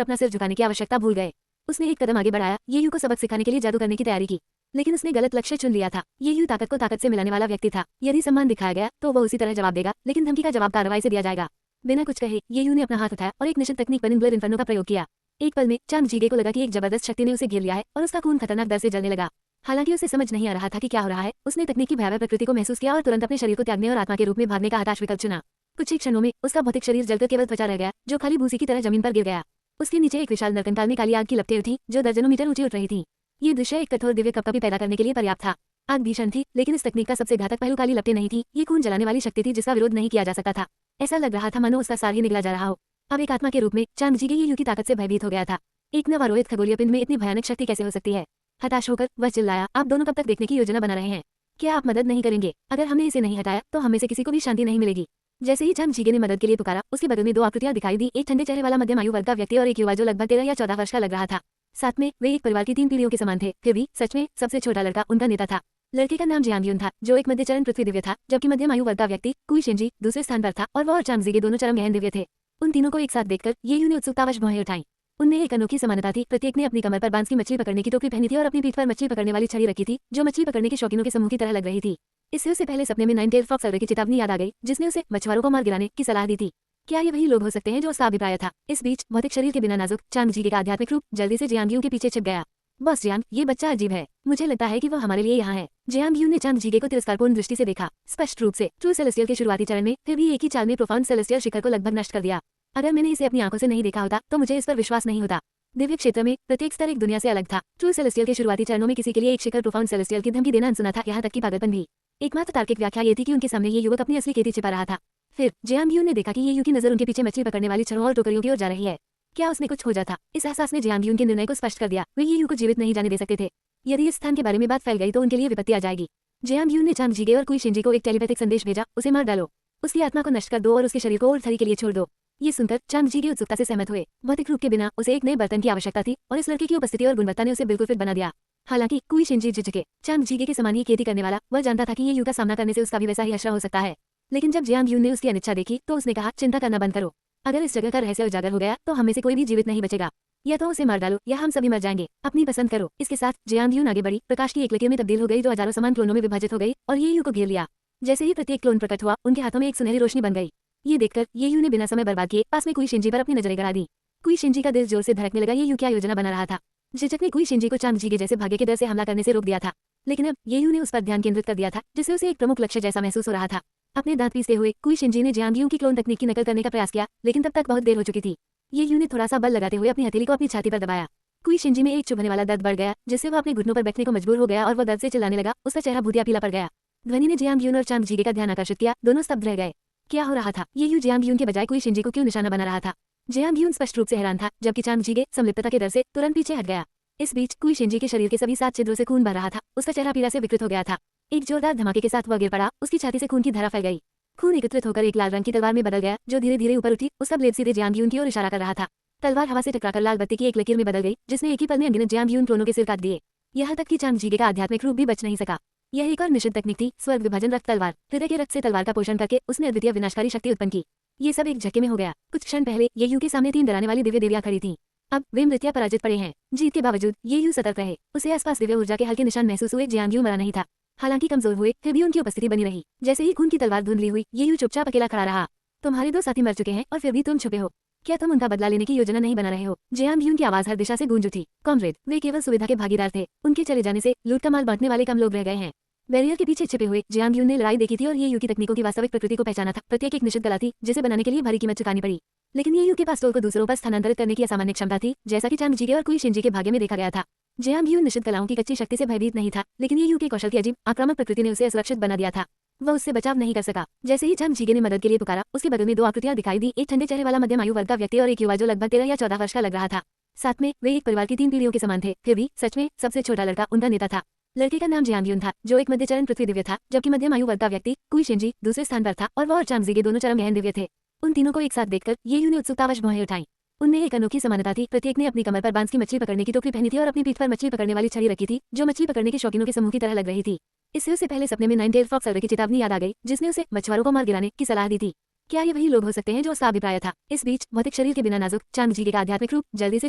अपना सिर झुकाने की आवश्यकता भूल गए। उसने एक कदम आगे बढ़ाया। ये यू को सबक सिखाने के लिए जादू करने की तैयारी की, लेकिन उसने गलत लक्ष्य चुन लिया था। ये यू ताकत को ताकत से मिलाने वाला व्यक्ति था। यदि सम्मान दिखाया गया तो वह उसी तरह जवाब देगा, लेकिन धमकी का जवाब कार्रवाई से दिया जाएगा। बिना कुछ कहे ये यू ने अपना हाथ उठाया और एक निश्चित तकनीक बर्निंग ब्लड इन्फर्नो का प्रयोग किया। एक पल में चांग जीगे को लगा कि एक जबरदस्त शक्ति ने उसे घेर लिया है और उसका खून खतरनाक दर से जलने लगा। हालांकि उसे समझ नहीं आ रहा था कि क्या हो रहा है। उसने तकनीक की भयावह प्रकृति को महसूस किया और तुरंत अपने शरीर को त्यागने और आत्मा के रूप में भागने का हताश विकल्प चुना। कुछ ही क्षणों में उसका भौतिक शरीर जलकर केवल त्वचा रह गया, जो खाली भूसी की तरह जमीन पर गिर गया। उसके नीचे एक विशाल नरकंकाल में काली आग की लपटें उठी, जो दर्जनों मीटर ऊंची उठ रही थी। ये दृश्य एक कठोर दिव्य कपकपी पैदा करने के लिए पर्याप्त था। आग भीषण थी, लेकिन इस तकनीक का सबसे घातक पहलू काली लपटें नहीं थी। ये खून जलाने वाली शक्ति थी जिसका विरोध नहीं किया जा सकता था। ऐसा लग रहा था मानो उसका सार ही निगला जा रहा हो। अब एक आत्मा के रूप में चांग जीगे ये यू की ताकत से भयभीत हो गया था। एक नवारोहित खगोलीय पिंड में इतनी भयानक शक्ति कैसे हो सकती है? हताश होकर वह चिल्लाया, आप दोनों कब तक देखने की योजना बना रहे हैं? क्या आप मदद नहीं करेंगे? अगर हमने इसे नहीं हटाया तो हमें से किसी को भी शांति नहीं मिलेगी। जैसे ही चांग जीगे ने मदद के लिए पुकारा, उसके बगल में दो आकृतियां दिखाई दी, एक ठंडे चेहरे वाला मध्यम आयु वर्ग का व्यक्ति और एक युवा जो लगभग 13 या 14 वर्ष का लग रहा था। साथ में वे एक परिवार की 3 पीढ़ियों के समान थे। फिर भी सच में सबसे छोटा लड़का उनका नेता था। लड़के का नाम जियांग यून था, जो एक मध्य चरण पृथ्वी दिव्य था, जबकि मध्यम आयु वर्ग का व्यक्ति कुई शिनजी दूसरे स्थान पर था और वह और चांग जीगे दोनों चरम गहन दिव्य थे। उन तीनों को एक साथ देखकर ये यू ने उत्सुकतावश भौहें उठाई। उनमें एक अनोखी समानता थी। प्रत्येक ने अपनी कमर पर बांस की मछली पकड़ने की टोकरी पहनी थी और अपनी पीठ पर मछली पकड़ने वाली छड़ी रखी थी, जो मछली पकड़ने के शौकीनों के समूह की तरह लग रही थी। इससे उसे पहले सपने में 9 टेल्ड फ्रॉग सर्वे की चेतावनी याद आ गई, जिसने उसे मछुआरों को मार गिराने की सलाह दी थी। क्या ये वही लोग हो सकते हैं जो उसका अभिप्राय था? इस बीच भौतिक शरीर के बिना नाजुक चांग जीगे का आध्यात्मिक रूप जल्दी से जियांग यू के पीछे छिप गया। बस जियांग, ये बच्चा अजीब है। मुझे लगता है कि वह हमारे लिए यहाँ है। जियांग यू ने चांग जीगे को तिरस्कारपूर्ण दृष्टि से देखा। स्पष्ट रूप से ट्रू सेलेस्टियल के शुरुआती चरण में फिर भी एक ही चाल में प्रोफाउंड सेलेस्टियल शिखर को लगभग नष्ट कर दिया। अगर मैंने इसे अपनी आंखों से नहीं देखा होता तो मुझे इस पर विश्वास नहीं होता। दिव्य क्षेत्र में प्रत्येक स्तर एक दुनिया से अलग था। ट्रू सेलेस्टियल के शुरुआती चरणों में किसी के लिए एक शिखर प्रोफाउंड सेलेस्टियल की धमकी देना अनसुना था, यहाँ तक कि पागलपन भी। एकमात्र तार्किक व्याख्या ये थी कि उनके सामने ये युवक अपनी असली खेती छिपा रहा था। फिर जियांग यू ने देखा कि ये यू की नजर उनके पीछे मछली पकड़ने वाली छड़ों और टोकरियों की ओर जा रही है। क्या उसमें कुछ खोजा था? इस एहसास ने जियांग यू के निर्णय को स्पष्ट कर दिया। वे ये यू को जीवित नहीं जाने दे सकते थे। यदि इस स्थान के बारे में बात फैल गई तो उनके लिए विपत्ति आ जाएगी। जियांग यू ने चांग जीगे और कुई शिनजी को एक टेलीपैथिक संदेश भेजा, उसे मार डालो, उसकी आत्मा को नष्ट कर दो और उसके शरीर को और थरी के लिए छोड़ दो। ये सुनकर चांग जीगे उत्सुकता से सहमत हुए। भौतिक रूप के बिना उसे एक नए बर्तन की आवश्यकता थी और इस लड़के की उपस्थिति और गुणवत्ता ने उसे बिल्कुल फिट बना दिया। हालांकि कुई शिनजी झिझके। चांग जीगे के समान ही खेती करने वाला, वह जानता था कि ये यू का सामना करने से उसका भी वैसा ही हश्र हो सकता है। लेकिन जब जियांग यू ने उसकी अनिच्छा देखी तो उसने कहा, चिंता करना बंद करो। अगर इस जगह का रहस्य उजागर हो गया तो हम में से कोई भी जीवित नहीं बचेगा। या तो उसे मार डालो या हम सभी मर जाएंगे। अपनी पसंद करो। इसके साथ जियांग यून आगे बढ़ी, प्रकाश की एक लकीर में तब्दील हो गई जो हजारों समान क्लोनों में विभाजित हो गई और ये यू को घेर लिया। जैसे ही प्रत्येक क्लोन प्रकट हुआ, उनके हाथों में एक सुनहरी रोशनी बन गई। ये देखकर ये यू ने बिना समय बर्बाद किए पास में कुई शिनजी पर अपनी नजरें गड़ा दी। कुई शिनजी का दिल जोर से धड़कने लगा। ये यू क्या योजना बना रहा था? झिझक ने कुई शिनजी को चांग जीगे जैसे भाग्य के डर से हमला करने से रोक दिया था, लेकिन अब ये यू ने उस पर ध्यान केंद्रित कर दिया था, जिससे उसे एक प्रमुख लक्ष्य जैसा महसूस हो रहा था। अपने दांत पीसते हुए कुई शिनजी ने जियांग यू की क्लोन तकनीक की नकल करने का प्रयास किया, लेकिन तब तक बहुत देर हो चुकी थी। ये यू ने थोड़ा सा बल लगाते हुए अपनी हथेली को अपनी छाती पर दबाया। कुई शिनजी में एक चुभने वाला दर्द बढ़ गया, जिससे वह अपने घुटनों पर बैठने को मजबूर हो गया और वह दर्द से चिल्लाने लगा। उसका चेहरा भूतिया पीला पड़ गया। ध्वनि ने जियांग यून और चांग जीगे का ध्यान आकर्षित किया। दोनों स्तब्ध रह गए। क्या हो रहा था? ये यू जियांग यून के बजाय कुई शिनजी को क्यों निशाना बना रहा था? जियांग यून स्पष्ट रूप से हैरान था, जबकि चांग जीगे संलिप्तता के डर से तुरंत पीछे हट गया। इस बीच कुई शिनजी के शरीर के सभी 7 छिद्रों से खून बह रहा था। उसका चेहरा पीड़ा से विकृत हो गया था। एक जोरदार धमाके के साथ वह गिर पड़ा। उसकी छाती से खून की धारा फैल गई। खून एकत्रित होकर एक लाल रंग की तलवार में बदल गया, जो धीरे धीरे ऊपर उठी। उसका ब्लेड सीधे जियांग यून की ओर इशारा कर रहा था। तलवार हवा से टकराकर लाल बत्ती की एक लकीर में बदल गई, जिसने एक ही पल में अनगिनत जियांग यून क्लोनों के सिर काट दिए। यहाँ तक कि चांग जीगे का आध्यात्मिक रूप भी बच नहीं सका। यह एक और निषिद्ध तकनीक थी, स्वर्ग विभाजन रक्त तलवार। हृदय के रक्त से तलवार का पोषण करके उसने अद्वितीय विनाशकारी शक्ति उत्पन्न की। ये सब एक झटके में हो गया। कुछ क्षण पहले ये यू के सामने 3 डराने वाली दिव्य देवियां खड़ी थीं। अब वे मृत्या पराजित पड़े हैं। जीत के बावजूद ये यू सतर्क रहे। उसे आसपास दिव्य ऊर्जा के हल्के निशान महसूस हुए। जियांग यू मरा नहीं था। हालांकि कमजोर हुए, फिर भी उनकी उपस्थिति बनी रही। जैसे ही खून की तलवार धुंधली हुई, ये यू चुपचाप अकेला खड़ा रहा। तुम्हारे 2 साथी मर चुके हैं और फिर भी तुम छुपे हो। क्या तुम उनका बदला लेने की योजना नहीं बना रहे हो? जियांग यून की आवाज हर दिशा से गूंज उठी। कॉमरेड, वे केवल सुविधा के भागीदार थे। उनके चले जाने से लूट का माल बांटने वाले कम लोग रह गए हैं। बैरियर के पीछे छिपे हुए जियांग यून ने लड़ाई देखी थी और ये यू की तकनीकों की वास्तविक प्रकृति को पहचाना था। प्रत्येक एक निश्चित कला थी, जिसे बनाने के लिए भारी कीमत चुकानी पड़ी। लेकिन ये यू के पास टोल को दूसरों पर स्थानांतरित करने की असामान्य क्षमता थी, जैसा कि चांग जीगे और कुई शिनजी के भाग्य में देखा गया था। जियांग यून निश्चित कलाओं की कच्ची शक्ति से भयभीत नहीं था, लेकिन ये यू के कौशल की अजीब आक्रामक प्रकृति ने उसे असुरक्षित बना दिया था। वह उससे बचाव नहीं कर सका। जैसे ही चांग जीगे ने मदद के लिए पुकारा, उसके बगल में 2 आकृतियां दिखाई दी, एक ठंडे चेहरे वाला मध्यम आयु वर्ग का व्यक्ति और एक युवा जो लगभग 13 या 14 वर्ष का लग रहा था। साथ में वे एक परिवार की 3 पीढ़ियों के समान थे। फिर भी सच में सबसे छोटा लड़का उनका नेता था। लड़के का नाम जियांग यून था, जो एक मध्य चरण पृथ्वी दिव्य था, जबकि मध्यम आयु वर्ग का व्यक्ति कुई शिनजी दूसरे स्थान पर था और वह और चांग जीगे दोनों चरम गहन दिव्य थे। उन तीनों को एक साथ देखकर ये यू ने उत्सुकतावश भौहें उठाई। उनमें एक अनोखी समानता थी। प्रत्येक ने अपनी कमर पर बांस की मछली पकड़ने की टोकरी पहनी थी और अपनी पीठ पर मछली पकड़ने वाली छड़ी रखी थी, जो मछली पकड़ने के शौकीनों के समूह की तरह लग रही थी। इससे उसे पहले सपने में नाइन टेल फ्रॉग सर्वे की चेतावनी याद आ गई, जिसने उसे मछुआरों को मार गिराने की सलाह दी थी। क्या ये वही लोग हो सकते हैं जो उसका अभिप्राय था? इस बीच भौतिक शरीर के बिना नाजुक चांग जीगे का आध्यात्मिक रूप जल्दी से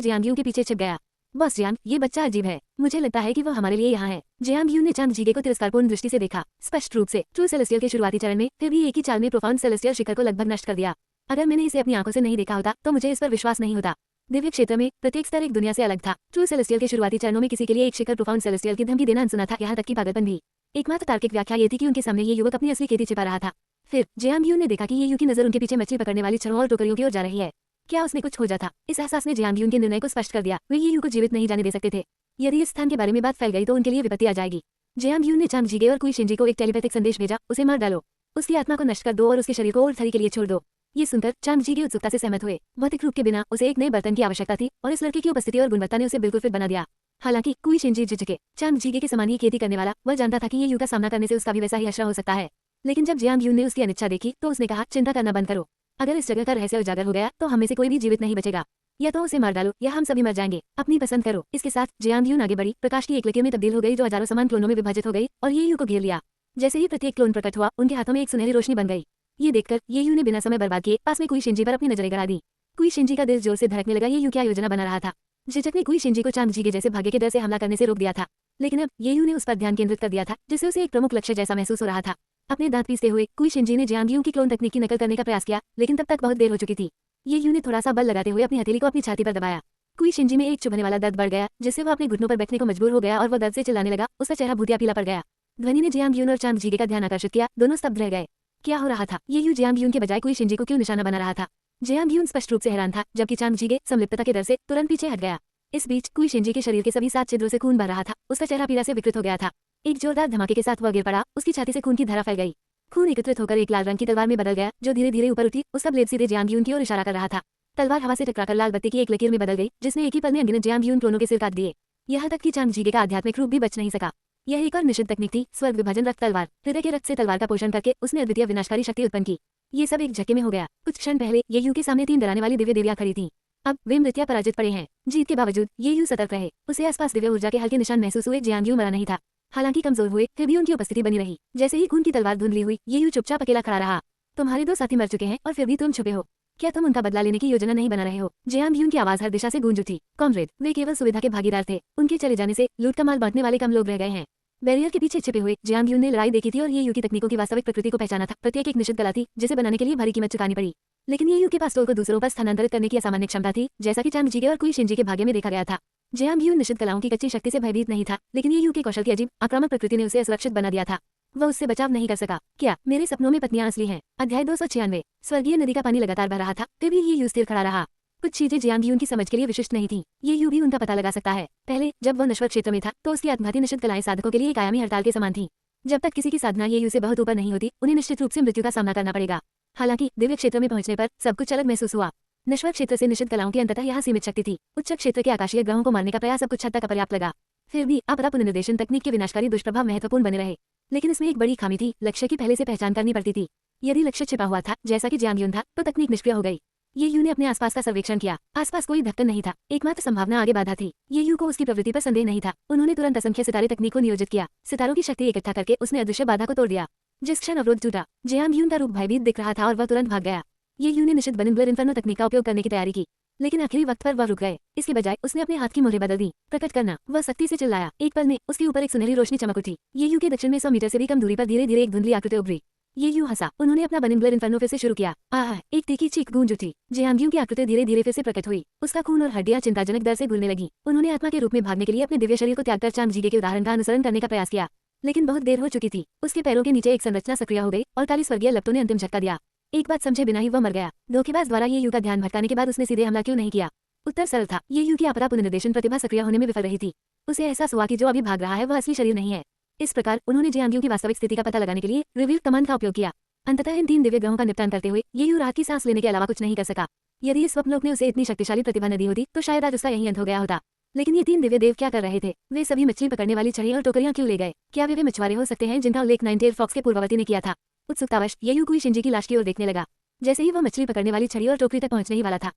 जियांग यून के पीछे छिप गया। बॉस जियांग, ये बच्चा अजीब है। मुझे लगता है कि वह हमारे लिए यहाँ है। जियांग यून ने चांग जीगे को तिरस्कारपूर्ण दृष्टि से देखा। स्पष्ट रूप से ट्रू सेलेस्टियल के शुरुआती चरण में फिर भी एक ही चाल में प्रोफाउंड सेलेस्टियल शिखर को लगभग नष्ट कर दिया। अगर मैंने इसे अपनी आंखों से नहीं देखा होता तो मुझे इस पर विश्वास नहीं होता। दिव्य क्षेत्र में प्रत्येक स्तर एक दुनिया से अलग था। ट्रू सेलेस्टियल के शुरुआती चरणों में किसी के लिए एक शिखर प्रोफाउंड सेलेस्टियल की धमकी देना अनसुना था, यहाँ तक कि पागलपन भी। एकमात्र तार्किक व्याख्या ये थी कि उनके सामने ये युवक अपनी असली खेती छिपा रहा था। फिर जियांग यून ने देखा कि ये यू की नजर उनके पीछे मछली पकड़ने वाली छड़ों और टोकरियों की ओर जा रही है। क्या उसने कुछ खोजा था? इस एहसास ने जियांग यून के निर्णय को स्पष्ट कर दिया। वे ये यू को जीवित नहीं जाने दे सकते थे। यदि इस स्थान के बारे में बात फैल गई तो उनके लिए विपत्ति आ जाएगी। जियांग यून ने चांग जीगे और कुई शिंजी को एक टेलीपैथिक संदेश भेजा, उसे मार डालो, उसकी आत्मा को नष्ट कर दो और उसके शरीर को और थरी के लिए छोड़ दो। ये सुनकर चांग जीगे उत्सुकता से सहमत हुए। भौतिक रूप के बिना उसे एक नए बर्तन की आवश्यकता थी और इस लड़के की उपस्थिति और गुणवत्ता ने उसे बिल्कुल फिट बना दिया। हालांकि कुई शिंजी झिझके। चांग जीगे के समान ही खेती करने वाला, वह जानता था कि ये यू का सामना करने से उसका भी वैसा ही हश्र हो सकता है। लेकिन जब जियांग यून ने उसकी अनिच्छा देखी तो उसने कहा, चिंता करना बंद करो। अगर इस जगह का रहस्य उजागर हो गया तो हम में से कोई भी जीवित नहीं बचेगा। या तो उसे मार डालो या हम सभी मर जाएंगे। अपनी पसंद करो। इसके साथ जियांग यून आगे बढ़ी, प्रकाश की एक लकीर में तब्दील हो गई जो हजारों समान क्लोनों में विभाजित हो गई और ये यू को घेर लिया। जैसे ही प्रत्येक क्लोन प्रकट हुआ, उनके हाथों में एक सुनहरी रोशनी बन गई। ये देखकर ये यू ने बिना समय बर्बाद किए पास में कुई शिंजी पर अपनी नजरें गड़ा दी। कुई शिंजी का दिल जोर से धड़कने लगा। ये यू क्या योजना बना रहा था? झिझक ने कुई शिंजी को चांग जीगे जैसे भाग्य के डर से हमला करने से रोक दिया था। लेकिन अब ये यू ने उस पर ध्यान केंद्रित कर दिया था, जिससे उसे एक प्रमुख लक्ष्य जैसा महसूस हो रहा था। अपने दांत पीसते हुए कुई शिंजी ने जियांग यून की क्लोन तकनीक की नकल करने का प्रयास किया, लेकिन तब तक बहुत देर हो चुकी थी। ये यू ने थोड़ा सा बल लगाते हुए अपनी हथेली को अपनी छाती पर दबाया। कुई शिंजी में एक चुभने वाला दर्द बढ़ गया, जिससे वह अपने घुटनों पर बैठने को मजबूर हो गया और वह दर्द से चिल्लाने लगा। उसका चेहरा भूतिया पीला पड़ गया। ध्वनि ने जियांग यून और चांग जीगे का ध्यान आकर्षित किया। दोनों स्तब्ध रह गए। क्या हो रहा था? ये यू जियांग यून के बजाय कुई शिंजी को क्यों निशाना बना रहा था? जियांग यून स्पष्ट रूप से हैरान था, जबकि चांग जीगे संलिप्तता के डर से तुरंत पीछे हट गया। इस बीच कुई शिंजी के शरीर के सभी 7 छिद्रों से खून बह रहा था। उसका चेहरा पीड़ा से विकृत हो गया था। एक जोरदार धमाके के साथ वह गिर पड़ा। उसकी छाती से खून की धारा फैल गई। खून एकत्रित होकर एक लाल रंग की तलवार में बदल गया, जो धीरे धीरे ऊपर उठी। उसका ब्लेड सीधे जियांग यून की ओर इशारा कर रहा था। तलवार हवा से टकराकर लाल बत्ती की एक लकीर में बदल गई, जिसने एक ही पल में अनगिनत जियांग यून क्लोनों के सिर काट दिए। यहाँ तक कि चांग जीगे का आध्यात्मिक रूप भी बच नहीं सका। यह एक और निषिद्ध तकनीक थी, स्वर्ग विभाजन रक्त तलवार। हृदय के रक्त से तलवार का पोषण करके उसने अद्वितीय विनाशकारी शक्ति उत्पन्न की। ये सब एक झटके में हो गया। कुछ क्षण पहले ये यू के सामने 3 डराने वाली दिव्य देवियां खड़ी थीं। अब वे मृत्या पराजित पड़े हैं। जीत के बावजूद ये यू सतर्क रहे। उसे आसपास दिव्य ऊर्जा के हल्के निशान महसूस हुए। जियांग यू मरा नहीं था। हालांकि कमजोर हुए, फिर भी उनकी उपस्थिति बनी रही। जैसे ही खून की तलवार धुंधली हुई, ये यू चुपचाप अकेला खड़ा रहा। तुम्हारे 2 साथी मर चुके हैं और फिर भी तुम छुपे हो। क्या तुम उनका बदला लेने की योजना नहीं बना रहे हो? जियांग यून की आवाज हर दिशा से गूंज उठी। कॉमरेड, वे केवल सुविधा के भागीदार थे। उनके चले जाने से लूट का माल बांटने वाले कम लोग रह गए हैं। बैरियर के पीछे छिपे हुए जियांग यून ने लड़ाई देखी थी और ये यू की तकनीकों की वास्तविक प्रकृति को पहचाना था। प्रत्येक एक निश्चित कला थी, जिसे बनाने के लिए भारी कीमत चुकानी पड़ी। लेकिन ये यू के पास टोल को दूसरों पर स्थानांतरित करने की असामान्य क्षमता थी, जैसा कि चांग जीगे और कुई शिंजी के भाग्य में देखा गया था। जियांग यून निश्चित कलाओं की कच्ची शक्ति से भयभीत नहीं था, लेकिन ये यू के कौशल की अजीब आक्रामक प्रकृति ने उसे असुरक्षित बना दिया था। वह उससे बचाव नहीं कर सका। क्या मेरे सपनों में पत्नियां असली हैं? अध्याय 296। स्वर्गीय नदी का पानी लगातार बह रहा था, फिर भी ये यू स्थिर खड़ा रहा। कुछ चीजें जियांग यून की समझ के लिए विशिष्ट नहीं थी। ये यू भी उनका पता लगा सकता है। पहले जब वह नश्वर क्षेत्र में था तो उसकी आत्मघाती निश्चित कलाएं साधकों के लिए एक आयामी हड़ताल के समान थी। जब तक किसी की साधना ये यू से बहुत ऊपर नहीं होती, उन्हें निश्चित रूप से मृत्यु का सामना करना पड़ेगा। हालांकि दिव्य क्षेत्र में पहुंचने पर सब कुछ अलग महसूस हुआ। नश्वर क्षेत्र से निश्चित कलाओं की अंततः यहाँ सीमित शक्ति थी। उच्च क्षेत्र के आकाशीय ग्रहों को मारने का प्रयास अब कुछ हद तक अपर्याप्त लगा। फिर भी आपदा पुनर्निर्देशन तकनीक के विनाशकारी दुष्प्रभाव महत्वपूर्ण बने रहे। लेकिन इसमें एक बड़ी खामी थी, लक्ष्य की पहले से पहचान करनी पड़ती थी। यदि लक्ष्य छिपा हुआ था, जैसा कि जियांग यून था, तो तकनीक निष्क्रिय हो गई। ये यू ने अपने आसपास का सर्वेक्षण किया। आसपास कोई ढक्कन नहीं था। एकमात्र संभावना आगे बाधा थी। ये यू को उसकी प्रवृत्ति पर संदेह नहीं था। उन्होंने तुरंत असंख्य सितारे तकनीक को नियोजित किया। सितारों की शक्ति इकट्ठा करके उसने अदृश्य बाधा को तोड़ दिया। जिस क्षण अवरोध टूटा, जियांग यून का रूप भयभीत दिख रहा था और वह तुरंत भाग गया। ये यू ने निश्चित बनिंग ब्लर इन्फर्नो तकनीक का उपयोग करने की तैयारी की, लेकिन आखिरी वक्त पर वह रुक गए। इसके बजाय उसने अपने हाथ की मोहरें बदल दी। प्रकट करना। वह सख्ती से चिल्लाया। एक पल में उसके ऊपर एक सुनहरी रोशनी चमक उठी। ये यू के दक्षिण में 100 मीटर से भी कम दूरी पर धीरे धीरे एक धुंधली आकृति उभरी। ये यू हंसा। उन्होंने अपना बनिंग ब्लर इन्फर्नो फिर से शुरू किया। आह! एक तीखी चीख गूंज उठी। जियांग यू की आकृति धीरे धीरे फिर से प्रकट हुई। उसका खून और हड्डियां चिंताजनक दर से घुलने लगी। उन्होंने आत्मा के रूप में भागने के लिए अपने दिव्य शरीर को त्यागकर चांग जीगे के उदाहरण का अनुसरण करने का प्रयास किया, लेकिन बहुत देर हो चुकी थी। उसके पैरों के नीचे एक संरचना सक्रिय हो गई और काली स्वर्गीय लपटों ने अंतिम झटका दिया। एक बात समझे बिना ही वह मर गया। धोखेबाज द्वारा ये यू का ध्यान भटकाने के बाद उसने सीधे हमला क्यों नहीं किया? उत्तर सरल था। ये यू की आपदा पुनर्निर्देशन प्रतिभा सक्रिय होने में विफल रही थी। उसे एहसास हुआ कि जो अभी भाग रहा है वह असली शरीर नहीं है। इस प्रकार उन्होंने जियांग यू की वास्तविक स्थिति का पता लगाने के लिए रिवील कमांड का उपयोग किया। अंततः इन 3 दिव्य ग्रहों का निपटान करते हुए ये यू राहत की सांस लेने के अलावा कुछ नहीं कर सका। यदि इस स्वप्नलोक ने उसे इतनी शक्तिशाली प्रतिभा न दी होती तो शायद आज उसका यही अंत हो गया होता। लेकिन ये 3 दिव्य देव क्या कर रहे थे? वे सभी मछली पकड़ने वाली छड़ी और टोकरियां क्यों ले गए? क्या वे मछुआरे हो सकते हैं जिनका उल्लेख नाइन टेल फ्रॉक्स के पूर्ववर्ती ने किया था? उत्सुकतावश ये यू कुई शिंजी की लाश की ओर देखने लगा। जैसे ही वह मछली पकड़ने वाली छड़ी और टोकरी तक पहुंचने ही वाला था,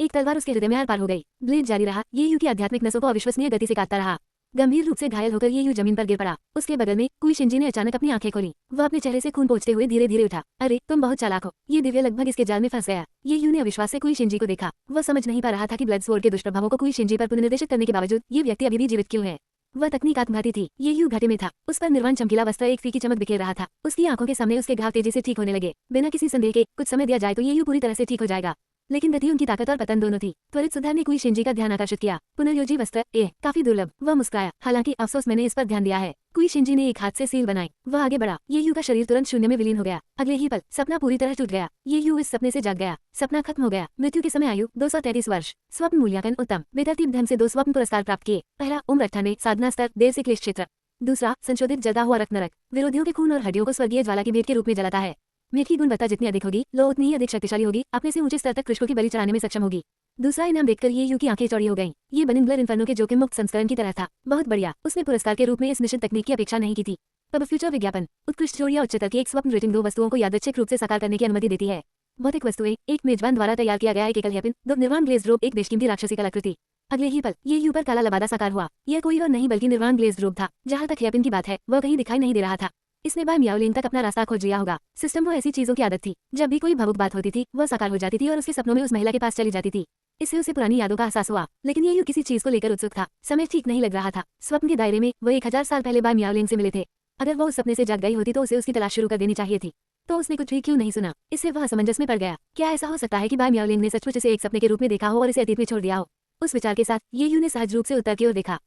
एक तलवार उसके हृदय में आर पार हो गई। ब्लेड जारी रहा। ये यू की आध्यात्मिक नसों को अविश्वसनीय गति से काटता रहा। गंभीर रूप से घायल होकर ये यू जमीन पर गिर पड़ा। उसके बगल में कुई शिंजी ने अचानक अपनी आंखें खोली। वह अपने चेहरे से खून पोंछते हुए धीरे धीरे उठा। अरे तुम बहुत चालाक हो। ये दिव्य लगभग इसके जाल में फंस गया। ये यू ने अविश्वास से कुई शिंजी को देखा। वह समझ नहीं पा रहा था कि ब्लड स्वॉर्ड के दुष्प्रभावों को कुई शिंजी पर पुनर्निर्देशित करने के बावजूद ये व्यक्ति अभी भी जीवित क्यों है। वह तकनीक आत्मघाती थी। ये यू घाटे में था। उस पर निर्वाण चमकीला वस्त्र एक फीकी चमक बिखेर रहा था। उसकी आंखों के सामने उसके घाव तेजी से ठीक होने लगे। बिना किसी संदेह के कुछ समय दिया जाए तो ये यू पूरी तरह से ठीक हो जाएगा। लेकिन गति उनकी ताकत और पतन दोनों थी। त्वरित सुधार ने कुई शिंजी का ध्यान आकर्षित किया। पुनर्योजी वस्त्र काफी दुर्लभ। वह मुस्कुराया। हालांकि अफसोस मैंने इस पर ध्यान दिया है। कुई शिंजी ने एक हाथ से सील बनाई। वह आगे बढ़ा। ये यू का शरीर तुरंत शून्य में विलीन हो गया। अगले ही पल सपना पूरी तरह टूट गया। ये यू इस सपने से जाग गया। सपना खत्म हो गया। मृत्यु के समय आयु 233 वर्ष। स्वप्न मूल्यांकन उत्तम। बेतरतीब ढंग से 2 स्वप्न पुरस्कार प्राप्त किए। पहला उम्र 98, साधना स्तर देव से क्लेश क्षेत्र। दूसरा संशोधित जलता हुआ रक्त नरक। विरोधियों के खून और हड्डियों को स्वर्गीय ज्वाला की भेंट के रूप में जलाता है। मीठ की गुणवत्ता जितनी अधिक होगी, लो उतनी ही अधिक शक्तिशाली होगी। अपने से ऊंचे स्तर तक कृष्णों की बलि चढ़ाने में सक्षम होगी। दूसरा इनाम देखकर ये यू की आंखें चौड़ी हो गईं। ये बनिंगलर इन्फर्नो के जोखिम मुक्त संस्करण की तरह था। बहुत बढ़िया। उसने पुरस्कार के रूप में इस मिशन तकनीक की अपेक्षा नहीं की थी। अब फ्यूचर विज्ञापन उत्कृष्ट जोड़ या उच्चतर की एक स्वप्न रेटिंग 2 वस्तुओं को यादृच्छिक रूप से साकार करने की अनुमति देती है। भौतिक वस्तुएं, एक मेजबान द्वारा तैयार किया गया एक एकल हेयरपिन, 2 निर्वाण ग्लेज्ड रोब, एक बेशकीमती राक्षसी कलाकृति। अगले ही पल ये यू पर काला लबादा साकार हुआ। यह कोई और नहीं बल्कि निर्वाण ग्लेज्ड रोब था। जहां तक हेयरपिन की बात है, वह कहीं दिखाई नहीं दे रहा था। इसने बाय मियाओलिंग तक अपना रास्ता खोज लिया होगा। सिस्टम को ऐसी चीजों की आदत थी। जब भी कोई भावुक बात होती थी, वह साकार हो जाती थी और उसके सपनों में उस महिला के पास चली जाती थी। इससे उसे पुरानी यादों का एहसास हुआ। लेकिन ये यू किसी चीज को लेकर उत्सुक था। समय ठीक नहीं लग रहा था। स्वप्न के दायरे में वो 1000 साल पहले बाय मियाओलिंग से मिले थे। अगर वो उस सपने से जाग गई होती तो उसे उसकी तलाश शुरू कर देनी चाहिए थी। तो उसने कुछ भी क्यों नहीं सुना। इससे वह असमंजस में पड़ गया। क्या ऐसा हो सकता है कि बाय मियाओलिंग ने सचमुच इसे एक सपने के रूप में देखा हो और इसे अतीत में छोड़ दिया हो। उस विचार के साथ ये यू ने सहज रूप से उत्तर की ओर देखा।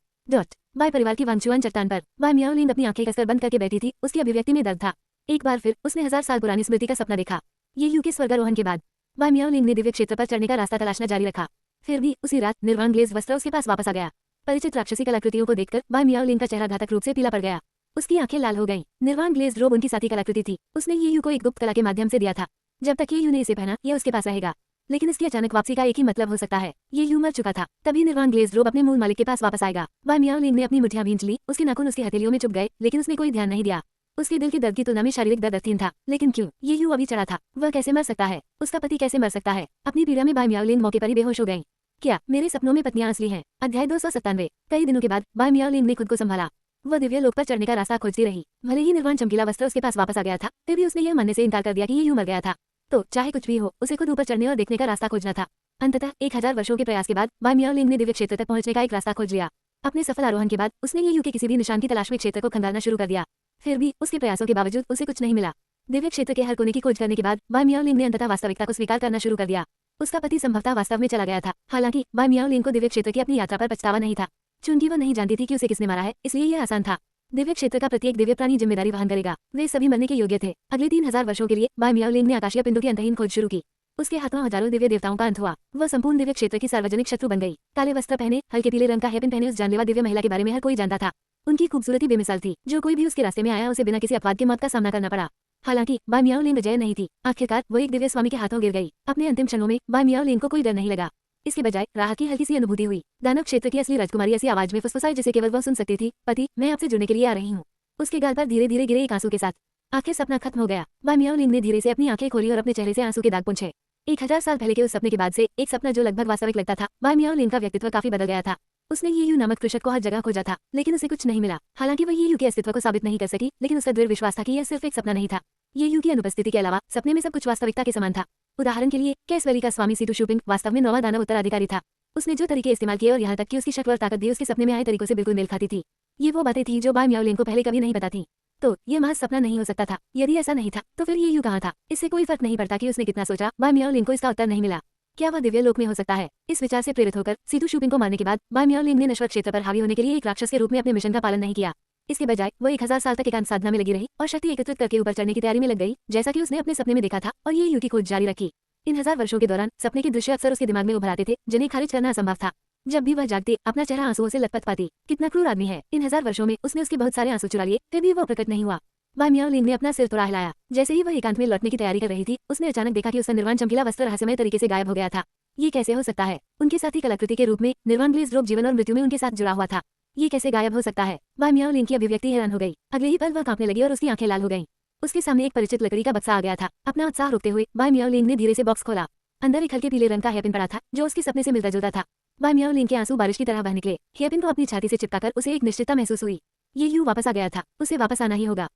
बाय परिवार की वांगचुआन चट्टान पर बाय मियाओलिंग अपनी आंखें कसकर बंद करके बैठी थी। उसकी अभिव्यक्ति में दर्द था। एक बार फिर उसने 1000 साल पुरानी स्मृति का सपना देखा। ये यू के स्वर्गारोहण के बाद बाय मियाओलिंग ने दिव्य क्षेत्र पर चढ़ने का रास्ता तलाशना जारी रखा। फिर भी उसी रात निर्वाण ग्लेज वस्त्र उसके पास वापस आ गया। परिचित राक्षसी कलाकृतियों को देखकर बाय मियाओलिंग का चेहरा घातक रूप से पीला पड़ गया। उसकी आंखें लाल हो गईं। निर्वाण ग्लेज रोब उनकी साथी कलाकृति थी। उसने ये यू को एक गुप्त कला के माध्यम से दिया था। जब तक ये यू ने इसे पहना, यह उसके पास रहेगा। लेकिन इसकी अचानक वापसी का एक ही मतलब हो सकता है, ये यू मर चुका था। तभी निर्वाण ग्लेज रोब अपने मूल मालिक के पास वापस आएगा। बाय मियाओलिंग ने अपनी मुठ्ठियां भींच ली। उसके नाखून उसकी हथेलियों में चुभ गए, लेकिन उसने कोई ध्यान नहीं दिया। उसके दिल के दर्द की तुलना में शारीरिक दर्द अस्थीन था। लेकिन क्यों? ये यू अभी चढ़ा था। वह कैसे मर सकता है? उसका पति कैसे मर सकता है? अपनी पीड़ा में बाय मियाओलिंग मौके पर ही बेहोश हो गई। क्या मेरे सपनों में पत्नियां असली हैं? अध्याय 297। कई दिनों के बाद बाय मियाओलिंग ने खुद को संभाला। वह दिव्य लोक पर चढ़ने का रास्ता खोजती रही। भले ही निर्वाण चमकीला वस्त्र उसके पास वापस आ गया था, फिर भी उसने यह मानने से इनकार कर दिया कि ये यूं मर गया था। तो चाहे कुछ भी हो, उसे खुद ऊपर चढ़ने और देखने का रास्ता खोजना था। अंततः 1000 वर्षों के प्रयास के बाद बाय मियाओलिंग ने दिव्य क्षेत्र तक पहुंचने का एक रास्ता खोज लिया। अपने सफल आरोहण के बाद उसने ये यू के किसी भी निशान की तलाश में क्षेत्र को खंगालना शुरू कर दिया। फिर भी उसके प्रयासों के बावजूद उसे कुछ नहीं मिला। दिव्य क्षेत्र के हर कोने की खोज करने के बाद बाय मियाओलिंग ने अंततः वास्तविकता को स्वीकार करना शुरू कर दिया। उसका पति संभवतः वास्तव में चला गया था। हालांकि बाय मियाओलिंग को दिव्य क्षेत्र की अपनी यात्रा पर पछतावा नहीं था। चूंकि वह नहीं जानती थी कि उसे किसने मारा है, इसलिए यह आसान था। दिव्य क्षेत्र का प्रत्येक दिव्य प्राणी जिम्मेदारी वहन करेगा। वे सभी मरने के योग्य थे। अगले 3000 वर्षों के लिए बाय मियाओलिंग ने आकाशीय पिंडों की अंतहीन खोज शुरू की। उसके हाथों हजारों दिव्य देवताओं का अंत हुआ। वह संपूर्ण दिव्य क्षेत्र की सार्वजनिक शत्रु बन गई। काले वस्त्र पहने, हल्के पीले रंग का हेयरपिन पहने उस जानलेवा दिव्य महिला के बारे में हर कोई जानता था। उनकी खूबसूरती बेमिसाल थी। जो कोई भी उसके रास्ते में आया, उसे बिना किसी अपवाद के मौत का सामना करना पड़ा। हालांकि बाय मियाओलिंग अजय नहीं थी। आखिरकार वो एक दिव्य स्वामी के हाथों गिर गई। अपने अंतिम क्षणों में बाय मियाओलिंग को कोई डर नहीं लगा। इसके बजाय राह की हल्की सी अनुभूति हुई। दानव क्षेत्र की असली राजकुमारी ऐसी आवाज में फुसफुसाई जिसे केवल वह सुन सकती थी। पति, मैं आपसे जुड़ने के लिए आ रही हूँ। उसके गाल पर धीरे धीरे गिरे एक आंसू के साथ। आखिर सपना खत्म हो गया। बाय मियाओलिंग ने धीरे से अपनी आंखें खोली और अपने चेहरे से आंसू के दाग पोंछे। 1000 साल पहले के उस सपने के बाद से एक सपना जो लगभग वास्तविक लगता था, बाय मियाओलिंग का व्यक्तित्व काफी बदल गया था। उसने ये यू नामक कृषक को हर जगह खोजा था, लेकिन उसे कुछ नहीं मिला। हालांकि वह ये यू के अस्तित्व को साबित नहीं कर सकी, लेकिन उसका दृढ़ विश्वास था कि यह सिर्फ एक सपना नहीं था। ये यू की अनुपस्थिति के अलावा सपने में सब कुछ वास्तविकता के समान था। उदाहरण के लिए कैस वैली का स्वामी सीटू शूपिंग वास्तव में 9वां दानव उत्तराधिकारी था। उसने जो तरीके इस्तेमाल किए और यहाँ तक कि उसकी शक्ल और ताकत भी उसके सपने में आए तरीकों से बिल्कुल मेल खाती थी। ये वो बातें थी जो बाय मियाओलिंग को पहले कभी नहीं पता थी। तो ये महज सपना नहीं हो सकता था। यदि ऐसा नहीं था तो फिर ये यू कहाँ था? इससे कोई फर्क नहीं पड़ता कि उसने कितना सोचा, बाय मियाओलिंग को इसका उत्तर नहीं मिला। क्या वह दिव्य लोक में हो सकता है? इस विचार से प्रेरित होकर सीटू शूपिंग को मारने के बाद बाय मियाओलिंग ने नश्वर क्षेत्र पर हावी होने के लिए एक राक्षस के रूप में अपने मिशन का पालन नहीं किया। इसके बजाय वो 1000 साल तक एकांत साधना में लगी रही और शक्ति एकत्रित करके ऊपर चढ़ने की तैयारी में लग गई, जैसा कि उसने अपने सपने में देखा था, और ये यू की खोज जारी रखी। इन 1000 वर्षों के दौरान सपने के दृश्य अक्सर उसके दिमाग में उभर आते थे, जिन्हें खारिज करना असंभव था। जब भी वह जागती, अपना चेहरा आंसुओं से लथपथ पाती। कितना क्रूर आदमी है। इन 1000 वर्षों में उसने उसके बहुत सारे आंसू चुरा लिए, फिर भी वो प्रकट नहीं हुआ। बाय मियाओलिंग ने अपना सिर थोड़ा हिलाया। जैसे ही वह एकांत में लौटने की तैयारी कर रही थी, उसने अचानक देखा कि उसका निर्वाण चमकीला वस्त्र रहस्यमय तरीके से गायब हो गया था। ये कैसे हो सकता है? उनके साथी कलाकृति के रूप में निर्वाण ग्लेज रोब जीवन और मृत्यु में उनके साथ जुड़ा हुआ था। ये कैसे गायब हो सकता है? बाय मियाओलिंग की अभिव्यक्ति हैरान हो गई। अगले ही पल वह कांपने लगी और उसकी आंखें लाल हो गईं। उसके सामने एक परिचित लकड़ी का बक्सा आ गया था। अपना उत्साह रोकते हुए बाय मियाओलिंग ने धीरे से बॉक्स खोला। अंदर एक हल्के पीले रंग का हेयरपिन पड़ा था जो उसके सपने से मिलता जुलता था। बाय मियाओलिन के आंसू बारिश की तरह बह निकले। हेयरपिन को अपनी छाती से चिपकाकर उसे एक निश्चितता महसूस हुई। ये यू वापस आ गया था, उसे वापस आना ही होगा।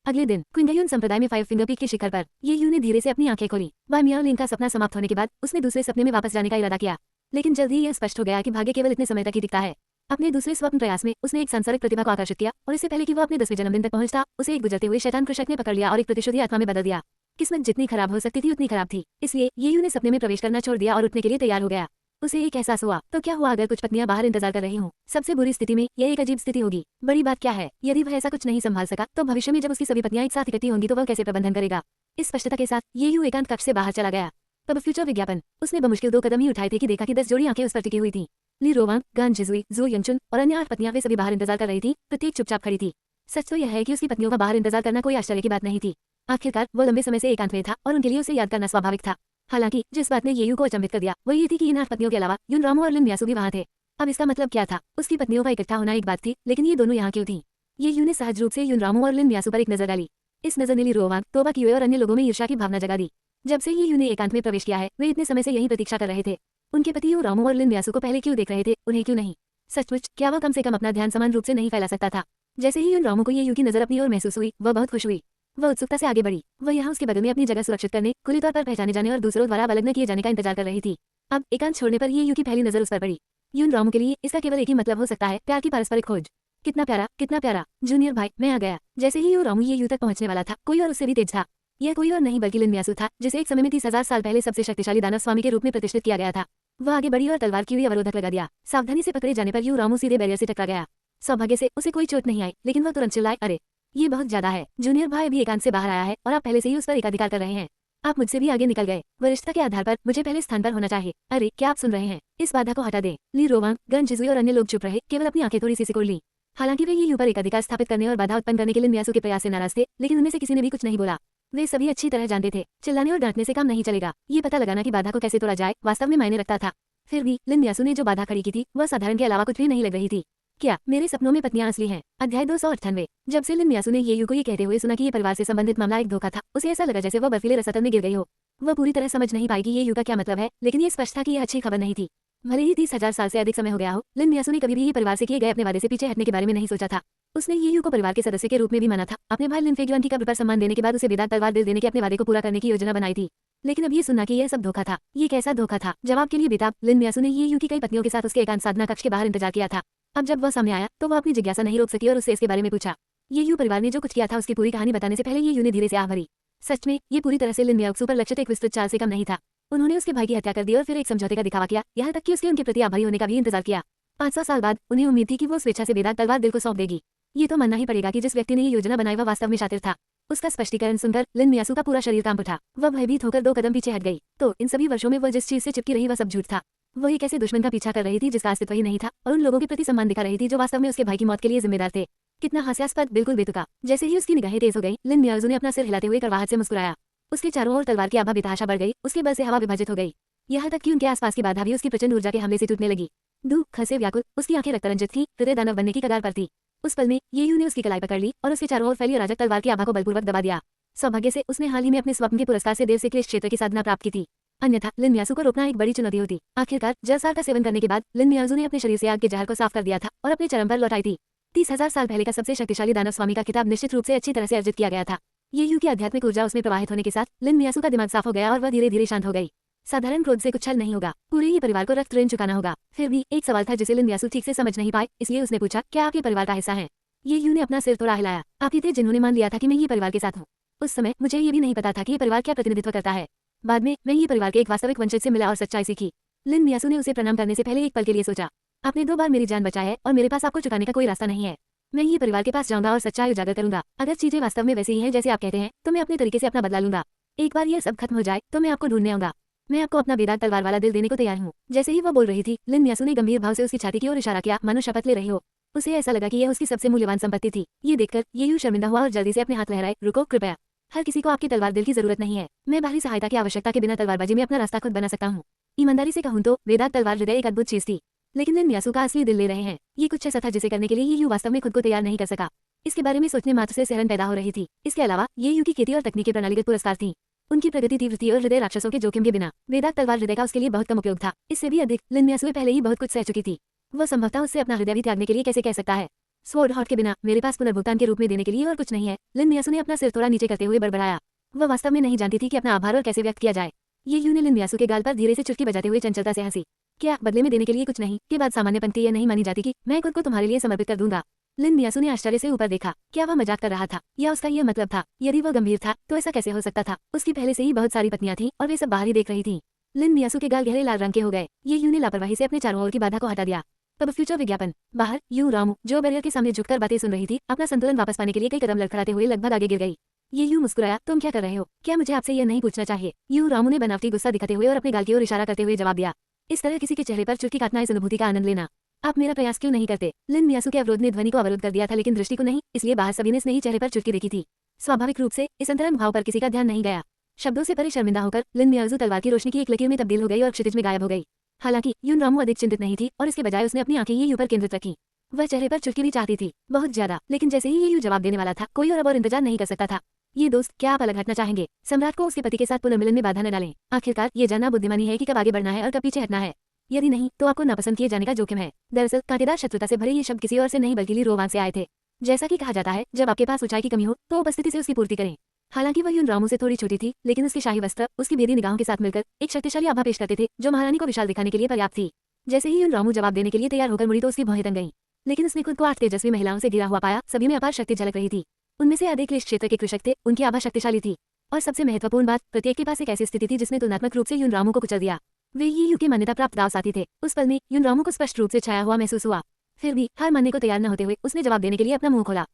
अगले दिन क्विंगयुन संप्रदाय में 5 फिंगर पीक के शिखर पर ये यू ने धीरे से अपनी आंखें खोली। बाय मियाओलिन का सपना समाप्त होने के बाद उसने दूसरे सपने में वापस जाने का इरादा किया, लेकिन जल्द ही यह स्पष्ट हो गया कि भाग्य केवल इतने समय तक ही टिकता है। अपने दूसरे स्वप्न प्रयास में उसने एक सांसारिक प्रतिभा को आकर्षित किया और इससे पहले कि वो अपने 10वें जन्मदिन तक पहुंचता, उसे एक गुजरते हुए शैतान कृषक ने पकड़ लिया और एक प्रतिशोधी आत्मा में बदल दिया। किस्मत जितनी खराब हो सकती थी उतनी खराब थी, इसलिए ये यू ने सपने में प्रवेश करना छोड़ दिया और उठने के लिए तैयार हो गया। उसे एक एहसास हुआ, तो क्या हुआ अगर कुछ पत्नियां बाहर इंतजार कर रही हों? सबसे बुरी स्थिति में यह एक अजीब स्थिति होगी। बड़ी बात क्या है, यदि वह ऐसा कुछ नहीं संभाल सका तो भविष्य में जब उसकी सभी पत्नियां एक साथ इकट्ठी होंगी तो वह कैसे प्रबंधन करेगा? इस स्पष्टता के साथ ये यू एकांत कक्ष से बाहर चला गया। तब फ्यूचर विज्ञापन। उसने बमुश्किल 2 कदम ही उठाए थे कि देखा कि 10 जोड़ी आंखें उस पर टिकी हुई थी। ली रोवांग, गान जिजुई, जो यंगचुन और अन्य 8 पत्नियां वे सभी बाहर इंतजार कर रही थी, प्रत्येक चुपचाप खड़ी थी। सच तो यह है कि उसकी पत्नियों का बाहर इंतजार करना कोई आश्चर्य की बात नहीं थी। आखिरकार वो लंबे समय से एकांत में था और उनके लिए उसे याद करना स्वाभाविक था। हालांकि जिस बात ने येयू को अचंभित कर दिया वो ये थी कि इन 8 पत्नियों के अलावा युन रामो और लिन मियासु भी वहां थे। अब इसका मतलब क्या था? उसकी पत्नियों का इकट्ठा होना एक बात थी, लेकिन ये दोनों यहाँ क्यों थी? येयू ने सहज रूप से युन रामो और लिन मियासु पर एक नजर डाली। इस नजर ने ली रोवांग, तोबा कियोए और अन्य लोगों में ईर्ष्या की भावना जगा दी। जब से येयू ने एकांत में प्रवेश किया है वे इतने समय से यही प्रतीक्षा कर रहे थे। उनके पति युन रामो और लिन मियासु को पहले क्यों देख रहे थे, उन्हें क्यों नहीं? सचमुच क्या वह कम से कम अपना ध्यान समान रूप से नहीं फैला सकता था? जैसे ही युन रामो को येयू की नजर अपनी ओर महसूस हुई वह बहुत खुश हुई। वह उत्सुकता से आगे बढ़ी। वह यहाँ उसके बगल में अपनी जगह सुरक्षित करने, खुली तौर पर पहचाने जाने और दूसरों द्वारा अलग न किए जाने का इंतजार कर रही थी। अब एकांत छोड़ने पर येयू की पहली नजर उस पर पड़ी। युन रामो के लिए इसका केवल एक ही मतलब हो सकता है, प्यार की पारस्परिक खोज। कितना प्यारा जूनियर भाई, मैं आ गया। जैसे ही युन रामो येयू तक पहुंचने वाला था कोई और उससे भी तेज था। यह कोई और नहीं बल्कि लिन मियासु था, जिसे एक समय में 30,000 साल पहले सबसे शक्तिशाली दानव स्वामी के रूप में प्रतिष्ठित किया गया था। वह आगे बढ़ी और तलवार की हुई अवरोधक लगा दिया। सावधानी से पकड़े जाने पर युन रामो सीधे बैरियर से टकरा गया। सौभाग्य से उसे कोई चोट नहीं आई, लेकिन वह तुरंत चिल्लाए, अरे ये बहुत ज्यादा है। जूनियर भाई भी एकांत से बाहर आया है और आप पहले से ही उस पर एकाधिकार कर रहे हैं। आप मुझसे भी आगे निकल गए। वरिष्ठता के आधार पर मुझे पहले स्थान पर होना चाहिए। अरे क्या आप सुन रहे हैं? इस बाधा को हटा दे। ली रोवांग, गन जिजुई और अन्य लोग चुप रहे, केवल अपनी आंखें थोड़ी सी सिकुड़ ली। हालांकि वे ये ऊपर एकाधिकार स्थापित करने और बाधा उत्पन्न करने के लिए मियासु के प्रयास से नाराज थे, लेकिन उनमें से किसी ने भी कुछ नहीं बोला। वे सभी अच्छी तरह जानते थे चिल्लाने और डांटने से काम नहीं चलेगा। ये पता लगाना कि बाधा को कैसे तोड़ा जाए वास्तव में मायने रखता था। फिर भी लिन मियासु ने जो बाधा खड़ी की थी वह साधारण के अलावा कुछ भी नहीं लग रही थी। क्या मेरे सपनों में पत्नियां असली हैं? अध्याय 298। जब से लिन मियासु ने येयू को ये कहते हुए सुना कि ये परिवार से संबंधित मामला एक धोखा था, उसे ऐसा लगा जैसे वह बर्फीले रसतल में गिर गई हो। वह पूरी तरह समझ नहीं पाई कि येयू का क्या मतलब है, लेकिन ये स्पष्ट था कि यह अच्छी खबर नहीं थी। भले ही 30,000 साल से अधिक समय हो गया हो, लिन मियासु ने कभी भी ये परिवार से किए गए अपने वादे से पीछे हटने के बारे में नहीं सोचा था। उसने येयू को परिवार के सदस्य के रूप में भी माना था। अपने भाई लिन फेग्युआन की कब्र पर सम्मान देने के बाद उसे बेदाग तलवार दिल देने के अपने वादे को पूरा करने की योजना बनाई थी। लेकिन अब ये सुनना कि यह सब धोखा था। ये कैसा धोखा था? जवाब के लिए बेताब लिन मियासु ने येयू की कई पत्नियों के साथ उसके एकांत साधना कक्ष के बाहर इंतजार किया था। अब जब वह सामने आया तो वह अपनी जिज्ञासा नहीं रोक सकी और उससे इसके बारे में पूछा। येयू परिवार ने जो कुछ किया था उसकी पूरी कहानी बताने से पहले येयू ने धीरे से आह भरी। सच में ये पूरी तरह से लिन मियासु पर लक्षित एक विस्तृत चाल से कम नहीं था। उन्होंने उसके भाई की हत्या कर दी और फिर एक समझौते का दिखावा किया, यहाँ तक कि उसके उनके प्रति आभारी होने का भी इंतजार किया। 500 साल बाद उन्हें उम्मीद थी कि वो स्वेच्छा से बेदाग तलवार दिल को सौंप देगी। ये तो मानना ही पड़ेगा कि जिस व्यक्ति ने ये योजना बनाई वह वास्तव में शातिर था। उसका स्पष्टीकरण सुनकर लिन मियासु का पूरा शरीर कांप उठा। वह भयभीत होकर 2 कदम पीछे हट गई। तो इन सभी वर्षों में वह जिस चीज से चिपकी रही वह सब झूठ था। वो एक ऐसे दुश्मन का पीछा कर रही थी जिसका अस्तित्व ही नहीं था और उन लोगों के प्रति सम्मान दिखा रही थी जो वास्तव में उसके भाई की मौत के लिए जिम्मेदार थे। कितना हास्यास्पद, बिल्कुल बेतुका। जैसे ही उसकी निगाहें तेज हो गई, लिन मियासु ने अपना सिर हिलाते हुए करवाहट से मुस्कुराया। उसके चारों ओर तलवार की आभा बेतहाशा बढ़ गई। उसके बल से हवा विभाजित हो गई, यहाँ तक कि उनके आसपास की बाधा भी उसकी प्रचंड ऊर्जा के हमले से टूटने लगी। दुख से व्याकुल, उसकी आंखें रक्तरंजित थी, हृदय दानव बनने की कगार पर थी। उस पल में येयू ने उसकी कलाई पकड़ ली और उसके चारों ओर फैली अराजक तलवार की आभा को बलपूर्वक दबा दिया। सौभाग्य से उसने हाल ही में अपने स्वप्न के पुरस्कार से देव से क्लेश क्षेत्र की साधना प्राप्त की थी, अन्यथा लिन मियासु को रोकना एक बड़ी चुनौती होती। आखिरकार जलसार का सेवन करने के बाद लिन मियासु ने अपने शरीर से आग के जहर को साफ कर दिया था और अपने चरम पर लौटाई थी। 30,000 साल पहले का सबसे शक्तिशाली दानव स्वामी का खिताब निश्चित रूप से अच्छी तरह से अर्जित किया गया था। येयू की आध्यात्मिक ऊर्जा उसमें प्रवाहित होने के साथ लिन मियासु का दिमाग साफ हो गया और वह धीरे धीरे शांत हो गई। साधारण क्रोध से कुछ छल नहीं होगा, पूरे ही परिवार को रक्त ऋण चुकाना होगा। फिर भी एक सवाल था जिसे लिन मियासु ठीक से समझ नहीं पाए, इसलिए उसने पूछा, क्या आपके परिवार का हिस्सा है? येयू ने अपना सिर थोड़ा हिलाया। आप ही थे जिन्होंने मान लिया था कि मैं ये परिवार के साथ हूँ। उस समय मुझे ये भी नहीं पता था कि ये परिवार क्या प्रतिनिधित्व करता है। बाद में मैं ये परिवार के एक वास्तविक वंशज से मिला और सच्चाई सीखी। लिन मियासु ने उसे प्रणाम करने से पहले एक पल के लिए सोचा। आपने 2 बार मेरी जान बचाई है और मेरे पास आपको चुकाने का कोई रास्ता नहीं है। मैं ये परिवार के पास जाऊंगा और सच्चाई उजागर करूंगा। अगर चीजें वास्तव में वैसी ही हैं जैसे आप कहते हैं तो मैं अपने तरीके से अपना बदला लूंगा। एक बार ये सब खत्म हो जाए तो मैं आपको ढूंढने आऊंगा। मैं आपको अपना बेदाग तलवार वाला दिल देने को तैयार हूँ। जैसे ही वो बोल रही थी, लिन मियासु ने गंभीर भाव से उसकी छाती की ओर इशारा किया, मानो शपथ ले रही हो। उसे ऐसा लगा कि यह उसकी सबसे मूल्यवान संपत्ति थी। ये देखकर येयू शर्मिंदा हुआ और जल्दी से अपने हाथ लहराए। रुको कृपया, हर किसी को आपकी तलवार दिल की जरूरत नहीं है। मैं बाहरी सहायता की आवश्यकता के बिना तलवारबाजी में अपना रास्ता खुद बना सकता हूँ। ईमानदारी से कहूँ तो बेदाग तलवार हृदय एक अद्भुत चीज थी, लेकिन लिन मियासु का असली दिल ले रहे हैं। ये कुछ ऐसा था जिसे करने के लिए येयू वास्तव में खुद को तैयार नहीं कर सका। इसके बारे में सोचने मात्र से सहरन पैदा हो रही थी। इसके अलावा येयू की खेती और तकनीकी प्रणालीगत पुरस्कार थी। उनकी प्रगति तीव्र थी और हृदय राक्षसों के जोखिम के बिना वेदाक तलवार हृदय का उसके लिए बहुत कम उपयोग था। इससे भी अधिक लिन मियासुए पहले ही बहुत कुछ सह चुकी थी। वह संभवतः उससे अपना हृदय भी त्यागने के लिए कैसे कह सकता है। स्वॉर्ड हॉट के बिना मेरे पास पुनर्भुगतान के रूप में देने के लिए और कुछ नहीं है। लिन मियासु ने अपना सिर थोड़ा नीचे करते हुए बड़बड़ाया। वह वास्तव में नहीं जानती थी कि अपना आभार और कैसे व्यक्त किया जाए। ये यूं ने लिन मियासु के गाल पर धीरे से चुटकी बजाते हुए चंचलता से हंसी। क्या बदले में देने के लिए कुछ नहीं के बाद सामान्य पंक्ति यह नहीं मानी जाती कि मैं खुद को तुम्हारे लिए समर्पित कर दूंगा। लिन मियासु ने आश्चर्य से ऊपर देखा। क्या वह मजाक कर रहा था या उसका यह मतलब था? यदि वह गंभीर था तो ऐसा कैसे हो सकता था? उसकी पहले से ही बहुत सारी पत्नियां थीं और वे सब बाहर ही देख रही थीं। लिन मियासु के गाल गहरे लाल रंग के हो गए। ये यूं ने लापरवाही से अपने चारों ओर की बाधा को हटा दिया। तब फ्यूचर विज्ञापन बाहर यू रामू जो बैरियर के सामने झुककर बातें सुन रही थी, अपना संतुलन वापस पाने के लिए कई कदम लड़खड़ाते हुए लगभग आगे गिर गई। ये यूं मुस्कुराया। तुम क्या कर रहे हो? क्या मुझे आपसे यह नहीं पूछना चाहिए? यू रामू ने बनावटी गुस्सा दिखाते हुए और अपने गाल की ओर इशारा करते हुए जवाब दिया। इस तरह किसी के चेहरे पर चुटकी काटना इस अनुभूति का आनंद लेना। आप मेरा प्रयास क्यों नहीं करते? लिन मियासु के अवरोध ने ध्वनि को अवरुद्ध कर दिया था, लेकिन दृष्टि को नहीं। इसलिए बाहर सभी ने स्नेही चेहरे पर चुटकी देखी थी। स्वाभाविक रूप से इस अंतरंग भाव पर किसी का ध्यान नहीं गया। शब्दों से परे शर्मिंदा होकर लिन मियासु तलवार की रोशनी की एक लकीर में तब्दील हो गई और क्षितिज में गायब हो गई। हालांकि यून रामू अधिक चिंतित नहीं थी और इसके बजाय उसने अपनी आंखें ये ऊपर केंद्रित रखी। वह चेहरे पर चुटकी भी चाहती थी, बहुत ज्यादा, लेकिन जैसे ही ये यू जवाब देने वाला था, कोई और अब और इंतजार नहीं कर सकता था। ये दोस्त, क्या आप अलग हटना चाहेंगे? सम्राट को उसके पति के साथ पुनर्मिलन में बाधा न डालें। आखिरकार ये जानना बुद्धिमानी है कि कब आगे बढ़ना है और कब पीछे हटना है। यदि नहीं तो आपको नापसंद किए जाने का जोखिम है। दरअसल कांटेदार शत्रुता से भरे ये शब्द किसी और से नहीं बल्कि ली रोवान से आए थे। जैसा कि कहा जाता है, जब आपके पास ऊंचाई की कमी हो तो उपस्थिति से उसकी पूर्ति करें। हालांकि वह यून रामू से थोड़ी छोटी थी, लेकिन उसके शाही वस्त्र उसकी भेदी निगाहों के साथ मिलकर एक शक्तिशाली आभा पेश करते थे, जो महारानी को विशाल दिखाने के लिए पर्याप्त थी। जैसे ही यून रामू जवाब देने के लिए तैयार होकर मुड़ी तो उसकी भौहें तन गईं। लेकिन उसने खुद को 8 तेजस्वी महिलाओं से घिरा हुआ पाया। सभी में अपार शक्ति झलक रही थी। उनमें से अधिक क्लिष्ट क्षेत्र के कृषक थे, उनकी आभा शक्तिशाली थी। और सबसे महत्वपूर्ण बात, प्रत्येक के पास एक ऐसी स्थिति थी जिसने तुलनात्मक रूप से यून रामू को कुचल दिया। वे ये यू के मान्यता प्राप्त दाव साथी थे। उस पल में यून रामू को स्पष्ट रूप से छाया हुआ महसूस हुआ। फिर भी हार मानने को तैयार न होते हुए उसने जवाब देने के लिए अपना मुंह खोला।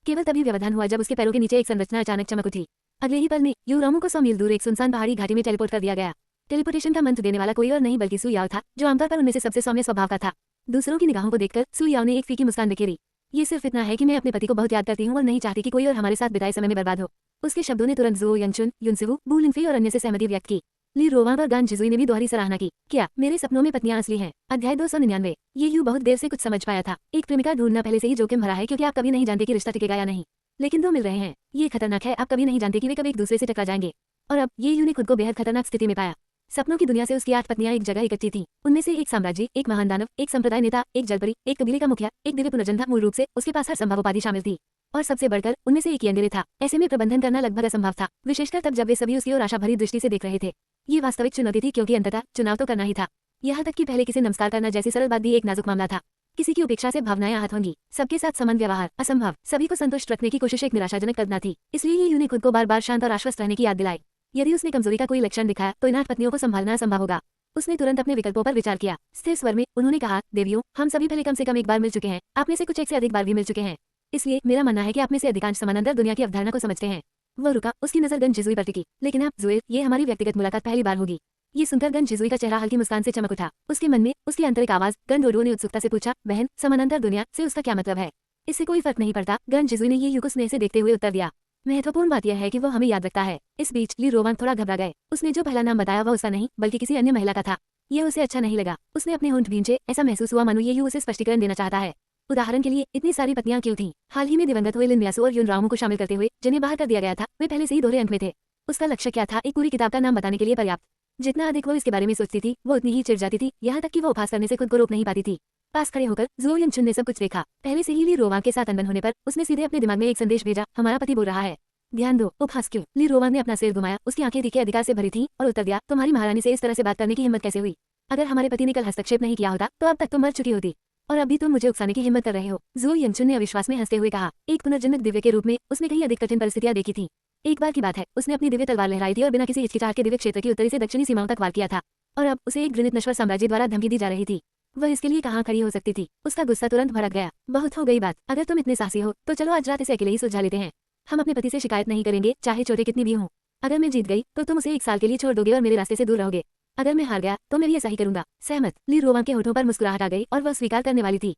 केवल तभी व्यवधान हुआ जब उसके पैरों के नीचे एक संरचना अचानक चमक उठी। अगले ही पल में यू रामू को 100 मील दूर एक सुनसान पहाड़ी घाटी में टेलीपोर्ट कर दिया गया। टेलीपोर्टेशन का मंत्र देने वाला कोई और नहीं बल्कि सु याओ था, जो आमतौर पर उनमें से सबसे सौम्य स्वभाव का था। दूसरों की निगाहों को देखकर सु याओ ने एक फीकी मुस्कान बिखेरी। ये सिर्फ इतना है कि मैं अपने पति को बहुत याद करती हूँ और नहीं चाहती कि कोई और हमारे साथ बिताए समय में बर्बाद हो। उसके शब्दों ने तुरंत ज़ो यंगचुन, युनसिवू, बू लिंगफी और अन्य से सहमति व्यक्त की। ली रोवांग और गान जिजुई ने भी दोहरी सराहना की। क्या मेरे सपनों में पत्नियां असली हैं? अध्याय 299। ये यू बहुत देर से कुछ समझ पाया था। एक प्रेमिका ढूंढना पहले से ही जोखिम भरा है, क्योंकि आप कभी नहीं जानते कि रिश्ता टिकेगा या नहीं। लेकिन 2 मिल रहे हैं, ये खतरनाक है। आप कभी नहीं जानते कि वे कब एक दूसरे से टकरा जाएंगे। और अब ये यू ने खुद को बेहद खतरनाक स्थिति में पाया। सपनों की दुनिया से उसकी 8 पत्नियां एक जगह इकट्ठी थीं। उनमें से एक साम्राज्य, एक महान दानव, एक संप्रदाय नेता, एक जलपरी, एक कबीले का मुखिया, एक दिव्य पुनर्जन्म था। मूल रूप से उसके पास हर संभव उपाधि शामिल थी। और सबसे बढ़कर उनमें से एक यंगेरे था। ऐसे में प्रबंधन करना लगभग असंभव था, विशेषकर तब जब वे सभी उसकी ओर आशा भरी दृष्टि से देख रहे थे। ये वास्तविक चुनौती थी, क्योंकि अंततः चुनाव तो करना ही था। यहाँ तक कि पहले किसी नमस्कार करना जैसी सरल बात भी एक नाजुक मामला था। किसी की उपेक्षा से भावनाएं आहत होंगी। सबके साथ समान व्यवहार असंभव। सभी को संतुष्ट रखने की कोशिश एक निराशाजनक कल्पना थी। इसलिए ये यू ने खुद को बार बार शांत और आश्वस्त रहने की याद दिलाई। यदि उसने कमजोरी का कोई लक्षण दिखाया तो इन 8 पत्नियों को संभालना असंभव होगा। उसने तुरंत अपने विकल्पों पर विचार किया। स्थिर स्वर में उन्होंने कहा, देवियों, हम सभी पहले कम से कम एक बार मिल चुके हैं। आप में से कुछ एक से अधिक बार भी मिल चुके हैं। इसलिए मेरा मानना है कि आप में से अधिकांश समानांतर दुनिया की अवधारणा को समझते हैं। वह रुका, उसकी नजर गन जिजुई पर टिकी। लेकिन आप जुएल, ये हमारी व्यक्तिगत मुलाकात पहली बार होगी। ये सुनकर गन जिजुई का चेहरा हल्की मुस्कान से चमक उठा। उसके मन में उसकी आंतरिक आवाज गन डोडो ने उत्सुकता से पूछा, बहन, समानांतर दुनिया से उसका क्या मतलब है? इससे कोई फर्क नहीं पड़ता, गन जिजुई ने ये यू को स्नेह से देखते हुए उत्तर दिया। महत्वपूर्ण बात यह है कि वो हमें याद रखता है। इस बीच ली रोवांग थोड़ा घबरा गए। उसने जो पहला नाम बताया वह उसका नहीं बल्कि किसी अन्य महिला का था। यह उसे अच्छा नहीं लगा। उसने अपने होंठ भींचे। ऐसा महसूस हुआ मानो ये यू उसे स्पष्टीकरण देना चाहता है। उदाहरण के लिए, इतनी सारी पत्नियां क्यों थीं? हाल ही में दिवंगत हुए लिन मियासु और यून रामू को शामिल करते हुए जिन्हें बाहर कर दिया गया था, वे पहले से ही दोहरे अंक में थे। उसका लक्ष्य क्या था? एक पूरी किताब का नाम बताने के लिए पर्याप्त। जितना अधिक वो इसके बारे में सोचती थी, वो उतनी ही चिढ़ जाती थी, यहाँ तक कि वो उपहास करने से खुद को रोक नहीं पाती थी। पास खड़े होकर ज़ो यंगचुन ने सब कुछ देखा। पहले से ही ली रोवांग के साथ अनबन होने पर उसने सीधे अपने दिमाग में एक संदेश भेजा, हमारा पति बोल रहा है। ध्यान दो, उपहास क्यों? ली रोवांग ने अपना सिर घुमाया। उसकी आंखें तीखे अधिकार से भरी थीं और उत्तर दिया, तुम्हारी महारानी से इस तरह से बात करने की हिम्मत कैसे हुई? अगर हमारे पति ने कल हस्तक्षेप नहीं किया होता तो अब तक तुम मर चुकी होती। और अभी तुम मुझे उकसाने की हिम्मत कर रहे हो। ज़ो यंगचुन ने अविश्वास में हंसते हुए कहा। एक पुनर्जन्मित दिव्य के रूप में उसने कहीं अधिक कठिन परिस्थितियां देखी थी। एक बार की बात है, उसने अपनी दिव्य तलवार लहराई थी और बिना किसी हिचकिचाहट के दिव्य क्षेत्र की उत्तरी से दक्षिणी सीमाओं तक वार किया था। और अब उसे एक घृणित नश्वर साम्राज्य द्वारा धमकी दी जा रही थी। वह इसके लिए कहाँ खड़ी हो सकती थी? उसका गुस्सा तुरंत भड़क गया। बहुत हो गई बात। अगर तुम इतने साहसी हो तो चलो आज रात इसे अकेले ही सुलझा लेते हैं। हम अपने पति से शिकायत नहीं करेंगे, चाहे चोटें कितनी भी हों। अगर मैं जीत गई तो तुम उसे 1 साल के लिए छोड़ दोगे और मेरे रास्ते से दूर रहोगे। अगर मैं हार गया तो मैं भी ऐसा ही करूंगा। सहमत? ली रोवांग के होठों पर मुस्कुराहट आ गई और वह स्वीकार करने वाली थी।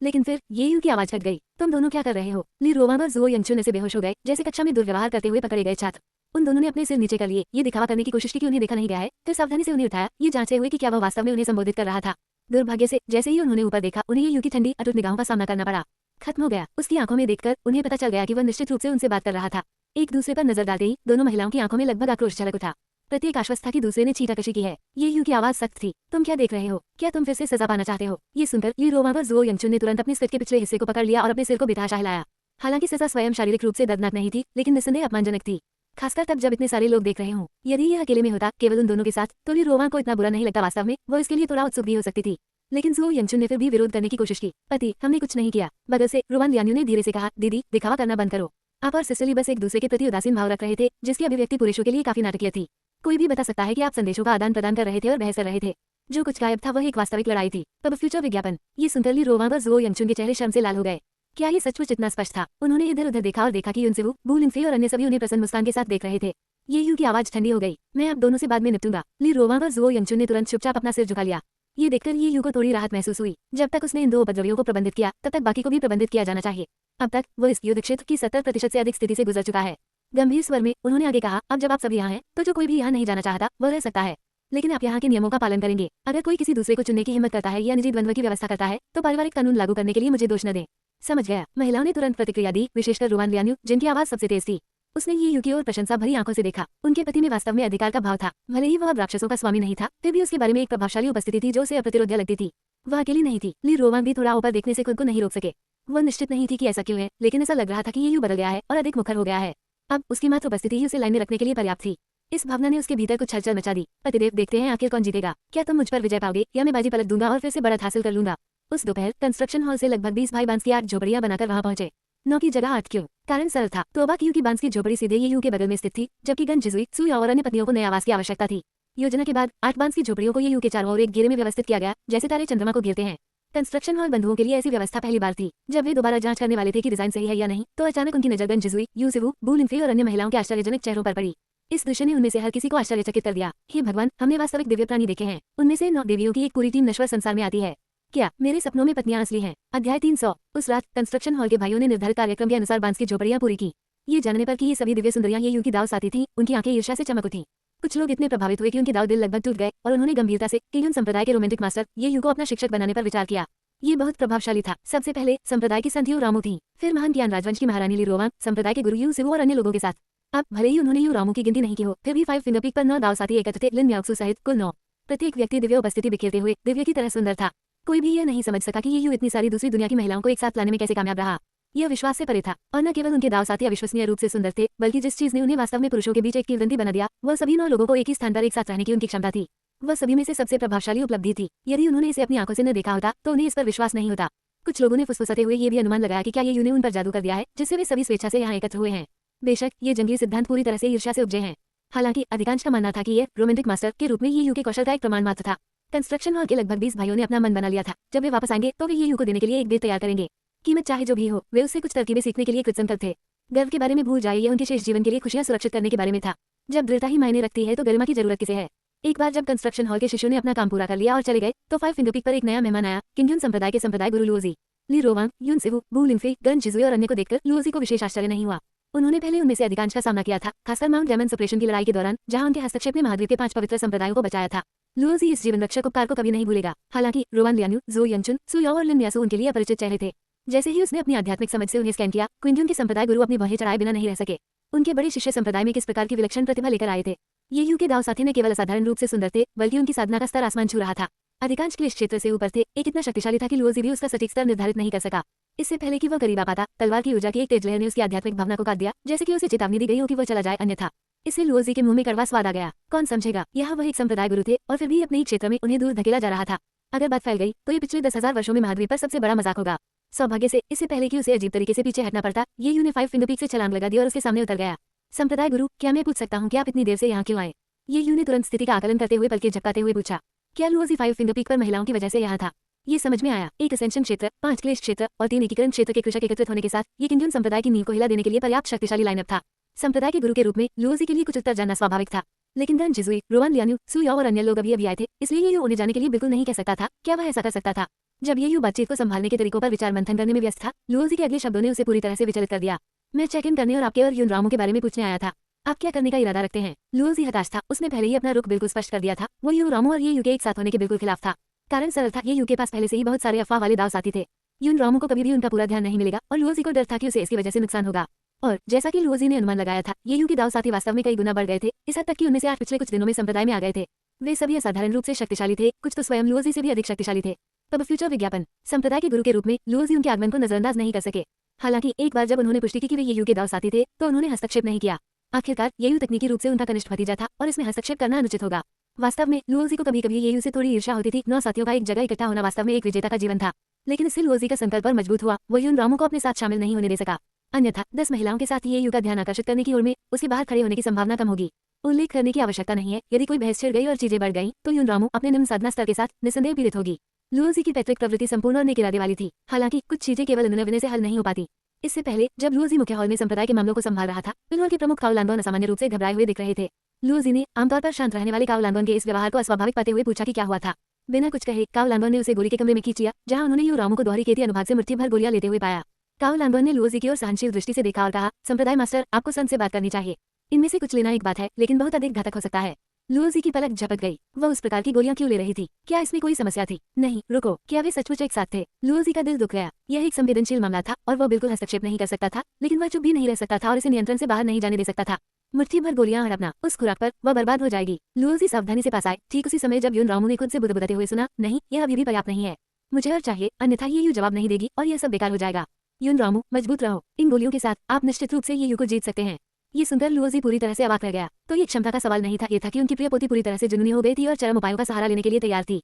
लेकिन फिर ये यू की आवाज हट गई। तुम दोनों क्या कर रहे हो? ली रोवांग और ज़ो यंगचुन ऐसे बेहोश हो गए जैसे कक्षा में दुर्व्यवहार करते हुए पकड़े गए छात्र। उन दोनों ने अपने सिर नीचे कर लिए, ये दिखावा करने की कोशिश की कि उन्हें देखा नहीं गया है। फिर सावधानी से उन्हें उठाया, ये जांचते हुए कि क्या वह वास्तव में उन्हें संबोधित कर रहा था। दुर्भाग्य से जैसे ही उन्होंने ऊपर देखा, उन्हें ये यू की ठंडी अटूट निगाहों का सामना करना पड़ा। खत्म हो गया। उसकी आंखों में देखकर उन्हें पता चल गया कि वह निश्चित रूप से उनसे बात कर रहा था। एक दूसरे पर नजर डालते ही दोनों महिलाओं की आंखों में लगभग आक्रोश झलक उठा। प्रत्येक आश्वस्त था कि दूसरे ने छीटाकशी की है। ये यू की आवाज सख्त थी। तुम क्या देख रहे हो? क्या तुम फिर से सजा पाना चाहते हो? ये सुनकर ली रोवांग और ज़ुओ यंगचुन ने तुरंत अपने सिर के पिछले हिस्से को पकड़ लिया और अपने सिर को बेतहाशा हिलाया। हालांकि सजा स्वयं शारीरिक रूप से दर्दनाक नहीं थी, लेकिन निस्संदेह अपमानजनक थी, खासकर तब जब इतने सारे लोग देख रहे हों। यदि यह अकेले में होता, केवल उन दोनों के साथ, तो ली रोवांग को इतना बुरा नहीं लगता। वास्तव में वो इसके लिए थोड़ा उत्सुक भी हो सकती थी, लेकिन ज़ुओ यंगचुन ने फिर भी विरोध करने की कोशिश की। पति, हमने कुछ नहीं किया। बगल से रोवान लियान्यू ने धीरे से कहा, दीदी, दिखावा करना बंद करो। आप और सिसिली बस एक दूसरे के प्रति उदासीन भाव रख रहे थे, जिसकी अभिव्यक्ति पुरुषों के लिए काफी नाटकीय थी। कोई भी बता सकता है कि आप संदेशों का आदान प्रदान कर रहे थे और बहस कर रहे थे। जो कुछ गायब था वह एक वास्तविक लड़ाई थी। तब फ्यूचर विज्ञापन। ये सुनकर ली रोवांग और ज़ुओ यंगचुन के चेहरे शर्म से लाल हो गए। क्या ये सचमुच इतना स्पष्ट था? उन्होंने इधर उधर देखा और देखा कि युनसेवू, बू लिंगफे और अन्य सभी उन्हें प्रसन्न मुस्कान के साथ देख रहे थे। ये यू की आवाज ठंडी हो गई। मैं आप दोनों से बाद में निपटूंगा। ली रोवांग और ज़ुओ यंगचुन ने तुरंत चुपचाप अपना सिर झुका लिया। ये देखकर ये यू को थोड़ी राहत महसूस हुई। जब तक उसने इन दो उपद्रवियों को प्रबंधित किया, तब तक बाकी को भी प्रबंधित किया जाना चाहिए। अब तक वो इस युद्ध क्षेत्र की 70% से अधिक स्थिति से गुजर चुका है। गंभीर स्वर में उन्होंने आगे कहा, अब जब आप सब यहाँ हैं, तो जो कोई भी यहाँ नहीं जाना चाहता वह रह सकता है, लेकिन आप यहाँ के नियमों का पालन करेंगे। अगर कोई किसी दूसरे को चुनने की हिम्मत करता है या निजी द्वंद्व की व्यवस्था करता है, तो पारिवारिक कानून लागू करने के लिए मुझे दोष न दें। समझ गया। महिलाओं ने तुरंत प्रतिक्रिया दी, विशेषकर रोवान लियान्यू, जिनकी आवाज सबसे तेज थी। उसने ये यू की ओर प्रशंसा भरी आंखों से देखा। उनके पति में वास्तव में अधिकार का भाव था। भले ही वह राक्षसों का स्वामी नहीं था, फिर भी उसके बारे में एक प्रभावशाली उपस्थिति थी जो उसे अप्रतिरोध्य लगती थी। वह अकेली नहीं थी। ली रोवांग भी थोड़ा ऊपर देखने से खुद को नहीं रोक सके। वह निश्चित नहीं थी कि ऐसा क्यों है, लेकिन ऐसा लग रहा था कि ये यू बदल गया है और अधिक मुखर हो गया है। अब उसकी मात्र उपस्थिति ही उसे लाइन में रखने के लिए पर्याप्त थी। इस भावना ने उसके भीतर कुछ हलचल मचा दी। पतिदेव, देखते हैं आखिर कौन जीतेगा। क्या तुम मुझ पर विजय पाओगे या मैं बाजी पलट दूंगा और फिर से बढ़त हासिल कर लूंगा। उस दोपहर कंस्ट्रक्शन हॉल से लगभग 20 भाई बांस की 8 झोपड़ियां बनाकर वहां पहुंचे। 9 की जगह 8 क्यों? कारण सरल था। तोबा की यू की बांस की झोपड़ी सीधे ये यू के बगल में स्थित थी, जबकि गन जिजुई, सुई और अन्य पत्नियों को नए आवास की आवश्यकता थी। योजना के बाद 8 बांस की झोपड़ियों को ये यू के चारों ओर एक घेरे में व्यवस्थित किया गया, जैसे तारे चंद्रमा को घेरते हैं। कंस्ट्रक्शन हॉल बंधुओं के लिए ऐसी व्यवस्था पहली बार थी। जब वे दोबारा जांच करने वाले थे कि डिजाइन सही है या नहीं, तो अचानक उनकी नजर गन जिजुई, यूसेवू, बू लिंगफे और अन्य महिलाओं के आश्चर्यजनक चेहरों पर पड़ी। इस दृश्य ने उनमें से हर किसी को आश्चर्यचकित कर दिया। हे भगवान, हमने वास्तविक दिव्य प्राणी देखे हैं। उनमें से 9 देवियों की एक पूरी टीम नश्वर संसार में आती है। क्या मेरे सपनों में पत्नियां असली हैं? अध्याय 300। उस रात कंस्ट्रक्शन हॉल के भाइयों ने निर्धारित कार्यक्रम के अनुसार बांस की झोपड़ियां पूरी की। ये जानने पर कि ये सभी दिव्य सुंदरियां ये यू की दाव साथी थीं, उनकी आंखें ईर्ष्या से चमक उठी। कुछ लोग इतने प्रभावित हुए कि उनके दाव दिल लगभग टूट गए और उन्होंने गंभीरता से कियुन संप्रदाय के रोमांटिक मास्टर ये यू को अपना शिक्षक बनाने पर विचार किया। ये बहुत प्रभावशाली था। सबसे पहले संप्रदाय की संत यू रामू थी, फिर महान ज्ञान राजवंश की महारानी ली रोवांग, संप्रदाय के गुरु यू सिवो और अन्य लोगों के साथ। अब भले ही उन्होंने यू रामू की गिनती नहीं की हो, फिर भी 5 फिंगर पीक पर 9 दाव साथी एकत्र थे। लिन म्याओक्सू सहित कुल 9। प्रत्येक व्यक्ति दिव्य उपस्थिति बिखेरते हुए दिव्य की तरह सुंदर था। कोई भी यह नहीं समझ सका कि ये यू इतनी सारी दूसरी दुनिया की महिलाओं को एक साथ लाने में कैसे कामयाब रहा। यह विश्वास से परे था। और न केवल उनके दाव साथी अविश्वसनीय रूप से सुंदर थे, बल्कि जिस चीज ने उन्हें वास्तव में पुरुषों के बीच एक किंवदंती बना दिया, वह सभी 9 लोगों को एक ही स्थान पर एक साथ रहने की उनकी क्षमता थी। वह सभी में से सबसे प्रभावशाली उपलब्धि थी। यदि उन्होंने इसे अपनी आंखों से न देखा होता, तो उन्हें इस पर विश्वास नहीं होता। कुछ लोगों ने फुसफुसाते हुए ये भी अनुमान लगाया कि क्या ये यू ने उन पर जादू कर दिया है, जिससे वे सभी स्वेच्छा से यहाँ एकत्र हुए हैं। बेशक ये जंगली सिद्धांत पूरी तरह से ईर्ष्या से उपजे हैं। हालांकि अधिकांश का मानना था कि यह रोमांटिक मास्टर के रूप में ये यू के कौशल का एक प्रमाण मात्र था। कंस्ट्रक्शन हॉल के लगभग 20 भाइयों ने अपना मन बना लिया था। जब वे वापस आएंगे तो वे ये यू को देने के लिए एक बेद तैयार करेंगे। कीमत चाहे जो भी हो, वे उससे कुछ तरकीबें सीखने के लिए कृतसंकल्प थे। गर्व के बारे में भूल जाइए, उनके शेष जीवन के लिए खुशियां सुरक्षित करने के बारे में था। जब दृढ़ता ही मायने रखती है तो गरिमा की जरूरत किसे है। एक बार जब कंस्ट्रक्शन हॉल के शिष्यों ने अपना काम पूरा कर लिया और चले गए, तो 5 फिंगर पीक पर एक नया मेहमान आया। किंगयुन संप्रदाय के संप्रदाय गुरु लुओजी। ली रोवांग, यूनसेवू, बू लिंगफे, गन जिजुई और अन्य को देखकर लुओजी को विशेष आश्चर्य नहीं हुआ। उन्होंने पहले उनमें से अधिकांश का सामना किया था, खासकर माउंट डेमन ऑपरेशन की लड़ाई के दौरान, जहां उनके हस्तक्षेप ने महाद्वीप के 5 पवित्र संप्रदायों को बचाया था। लुओजी इस जीवन रक्षक उपकार को कभी नहीं भूलेगा। हालांकि रोवान लियान्यू, ज़ो यंचुन, सुयाओ और लिन म्यासू उनके लिए अपरिचित चेहरे थे। जैसे ही उसने अपनी आध्यात्मिक समझ से उन्हें स्कैन किया, क्विंगयुन के संप्रदाय गुरु अपनी बाहें चढ़ाए बिना नहीं रह सके। उनके बड़े शिष्य संप्रदाय में किस प्रकार की विलक्षण प्रतिभा लेकर आए थे। ये यू के दाव साथी न केवल असाधारण रूप से सुंदर थे, बल्कि उनकी साधना का स्तर आसमान छू रहा था। अधिकांश क्लेश क्षेत्र से ऊपर थे। एक इतना शक्तिशाली था कि लुओजी भी उसका सटीक स्तर निर्धारित नहीं कर सका। इससे पहले कि वह करीब आ पाता, तलवार की ऊर्जा की एक तेज लहर ने उसकी आध्यात्मिक भावना को काट दिया, जैसे कि उसे चेतावनी दी गई हो कि वह चला जाए, अन्यथा। इससे लुओजी के मुंह में कड़वा स्वाद आ गया। कौन समझेगा, यहाँ वह एक संप्रदाय गुरु थे और फिर भी अपने ही क्षेत्र में उन्हें दूर धकेला जा रहा था। अगर बात फैल गई तो ये पिछले 10,000 वर्षों में महाद्वीप पर सबसे बड़ा मजाक होगा। सौभाग्य से इससे पहले कि उसे अजीब तरीके से पीछे हटना पड़ता, ये यू ने 5 फिंगर पीक से छलांग लगा दी और उसके सामने उतर गया। संप्रदाय गुरु, क्या मैं पूछ सकता हूँ कि आप इतनी देर से यहाँ क्यों आए? ये यू ने तुरंत स्थिति का आकलन करते हुए पलकें झपकाते हुए पूछा। क्या लुओजी 5 फिंगर पीक पर महिलाओं की वजह से यहाँ था? ये समझ में आया। एक असेंशन क्षेत्र, 5 क्लेश क्षेत्र और 3 एकीकरण क्षेत्र के कृषक एकत्रित होने के साथ ये किंगयुन संप्रदाय की नींव को हिला देने के लिए पर्याप्त शक्तिशाली लाइनअप था। संप्रदाय के गुरु के रूप में लुओजी के लिए कुछ उत्तर जानना स्वाभाविक था, लेकिन गन जिजुई, रोवान लियान्यू, सुयाओ और अन्य लोग अभी आए थे, इसलिए ये यू उन्हें जाने के लिए बिल्कुल नहीं कह सकता था। क्या वह ऐसा कर सकता था? जब ये यू बातचीत को संभालने के तरीकों पर विचार मंथन करने में व्यस्त था, लुओजी के अगले शब्दों ने उसे पूरी तरह से विचलित कर दिया। मैं चेक इन करने और आपके और यून रामू के बारे में पूछने आया था। आप क्या करने का इरादा रखते हैं? लुओजी हताश था। उसने पहले ही अपना रुख बिल्कुल स्पष्ट कर दिया था। वो यू रामू और ये यू के एक साथ होने के बिल्कुल खिलाफ था। कारण सरल था, ये यू के पास पहले से ही बहुत सारे अफवाह वाले दाव साथी थे। यून रामू को कभी भी उनका पूरा ध्यान नहीं मिलेगा और लुओजी को डर था कि उसे इसकी वजह से नुकसान होगा। और जैसा कि लुओजी ने अनुमान लगाया था, ये यू के दाव साथी वास्तव में कई गुना बढ़ गए थे, इस हद तक कि उनमें से 8 पिछले कुछ दिनों में संप्रदाय में आ गए थे। वे सभी असाधारण रूप से शक्तिशाली थे, कुछ तो स्वयं लुओजी से भी अधिक शक्तिशाली थे। तब फ्यूचर विज्ञापन संप्रदाय के गुरु के रूप में लुओजी उनके आगमन को नजरअंदाज नहीं कर सके। हालांकि एक बार जब उन्होंने पुष्टि की कि वे ये यू के दाव साथी थे, तो उन्होंने हस्तक्षेप नहीं किया। आखिरकार ये यू तकनीकी रूप से उनका कनिष्ठ भतीजा था और इसमें हस्तक्षेप करना अनुचित होगा। वास्तव में लुओजी को कभी-कभी ये यू से थोड़ी ईर्ष्या होती थी। 9 साथियों का एक जगह इकट्ठा होना वास्तव में एक विजेता का जीवन था, लेकिन इससे लुओजी का संकल्प और मजबूत हुआ। वो यून रामू को अपने साथ शामिल नहीं होने दे सका। अन्यथा 10 महिलाओं के साथ ये यू का ध्यान आकर्षित करने की ओर में उसके बाहर खड़े होने की संभावना कम होगी। उल्लेख करने की आवश्यकता नहीं है, यदि कोई बहस छिड़ गई और चीजें बढ़ गईं, तो यून रामू अपने निम्न साधना स्तर के साथ निस्संदेह पीड़ित होगी। लुओजी की पैतृक प्रवृत्ति संपूर्ण और नेक इरादे वाली थी, हालांकि कुछ चीजें केवल निर्णय से हल नहीं हो पाती। इससे पहले जब लुओजी मुख्य हॉल में संप्रदाय के मामलों को संभाल रहा था, पिलहर के प्रमुख काओ लानबॉन असामान्य रूप से घबराए हुए दिख रहे थे। लुओजी ने आमतौर पर शांत रहने वाले काओ लानबॉन के इस व्यवहार को अस्वाभाविक पाते हुए पूछा कि क्या हुआ था। बिना कुछ कहे काओ लानबॉन ने उसे गोली के कमरे में खींच लिया, जहां उन्होंने यू रामू को दोहरी खेती अनुभाग से मुट्ठी भर गोलियां लेते हुए पाया। काओ लानबॉन ने लुओजी की ओर सहनशील दृष्टि से देखा और कहा, संप्रदाय मास्टर, आपको संत से बात करनी चाहिए। इनमें से कुछ लेना एक बात है, लेकिन बहुत अधिक घातक हो सकता है। लुओजी की पलक झपक गई। वह उस प्रकार की गोलियां क्यों ले रही थी? क्या इसमें कोई समस्या थी? नहीं, रुको, क्या वे सचमुच एक साथ थे? लुओजी का दिल दुख गया। यह एक संवेदनशील मामला था और वह बिल्कुल हस्तक्षेप नहीं कर सकता था, लेकिन वह चुप भी नहीं रह सकता था और इसे नियंत्रण से बाहर नहीं जाने दे सकता था। मुट्ठी भर गोलियां हड़पना, उस खुराक पर वह बर्बाद हो जाएगी। लुओजी सावधानी से पास आए, ठीक उसी समय जब यून रामू ने खुद से बुदबुदाते हुए सुना, नहीं, यह अभी भी पर्याप्त नहीं है। मुझे और चाहिए, अन्यथा ये यू जवाब नहीं देगी और यह सब बेकार हो जाएगा। यून रामू, मजबूत रहो। इन गोलियों के साथ आप निश्चित रूप से ये यू को जीत सकते हैं। ये सुनकर लुओजी पूरी तरह से अवाक रह गया। तो ये क्षमता का सवाल नहीं था, ये था कि उनकी प्रिय पोती पूरी तरह से जुनूनी हो गई थी और चरम उपायों का सहारा लेने के लिए तैयार थी।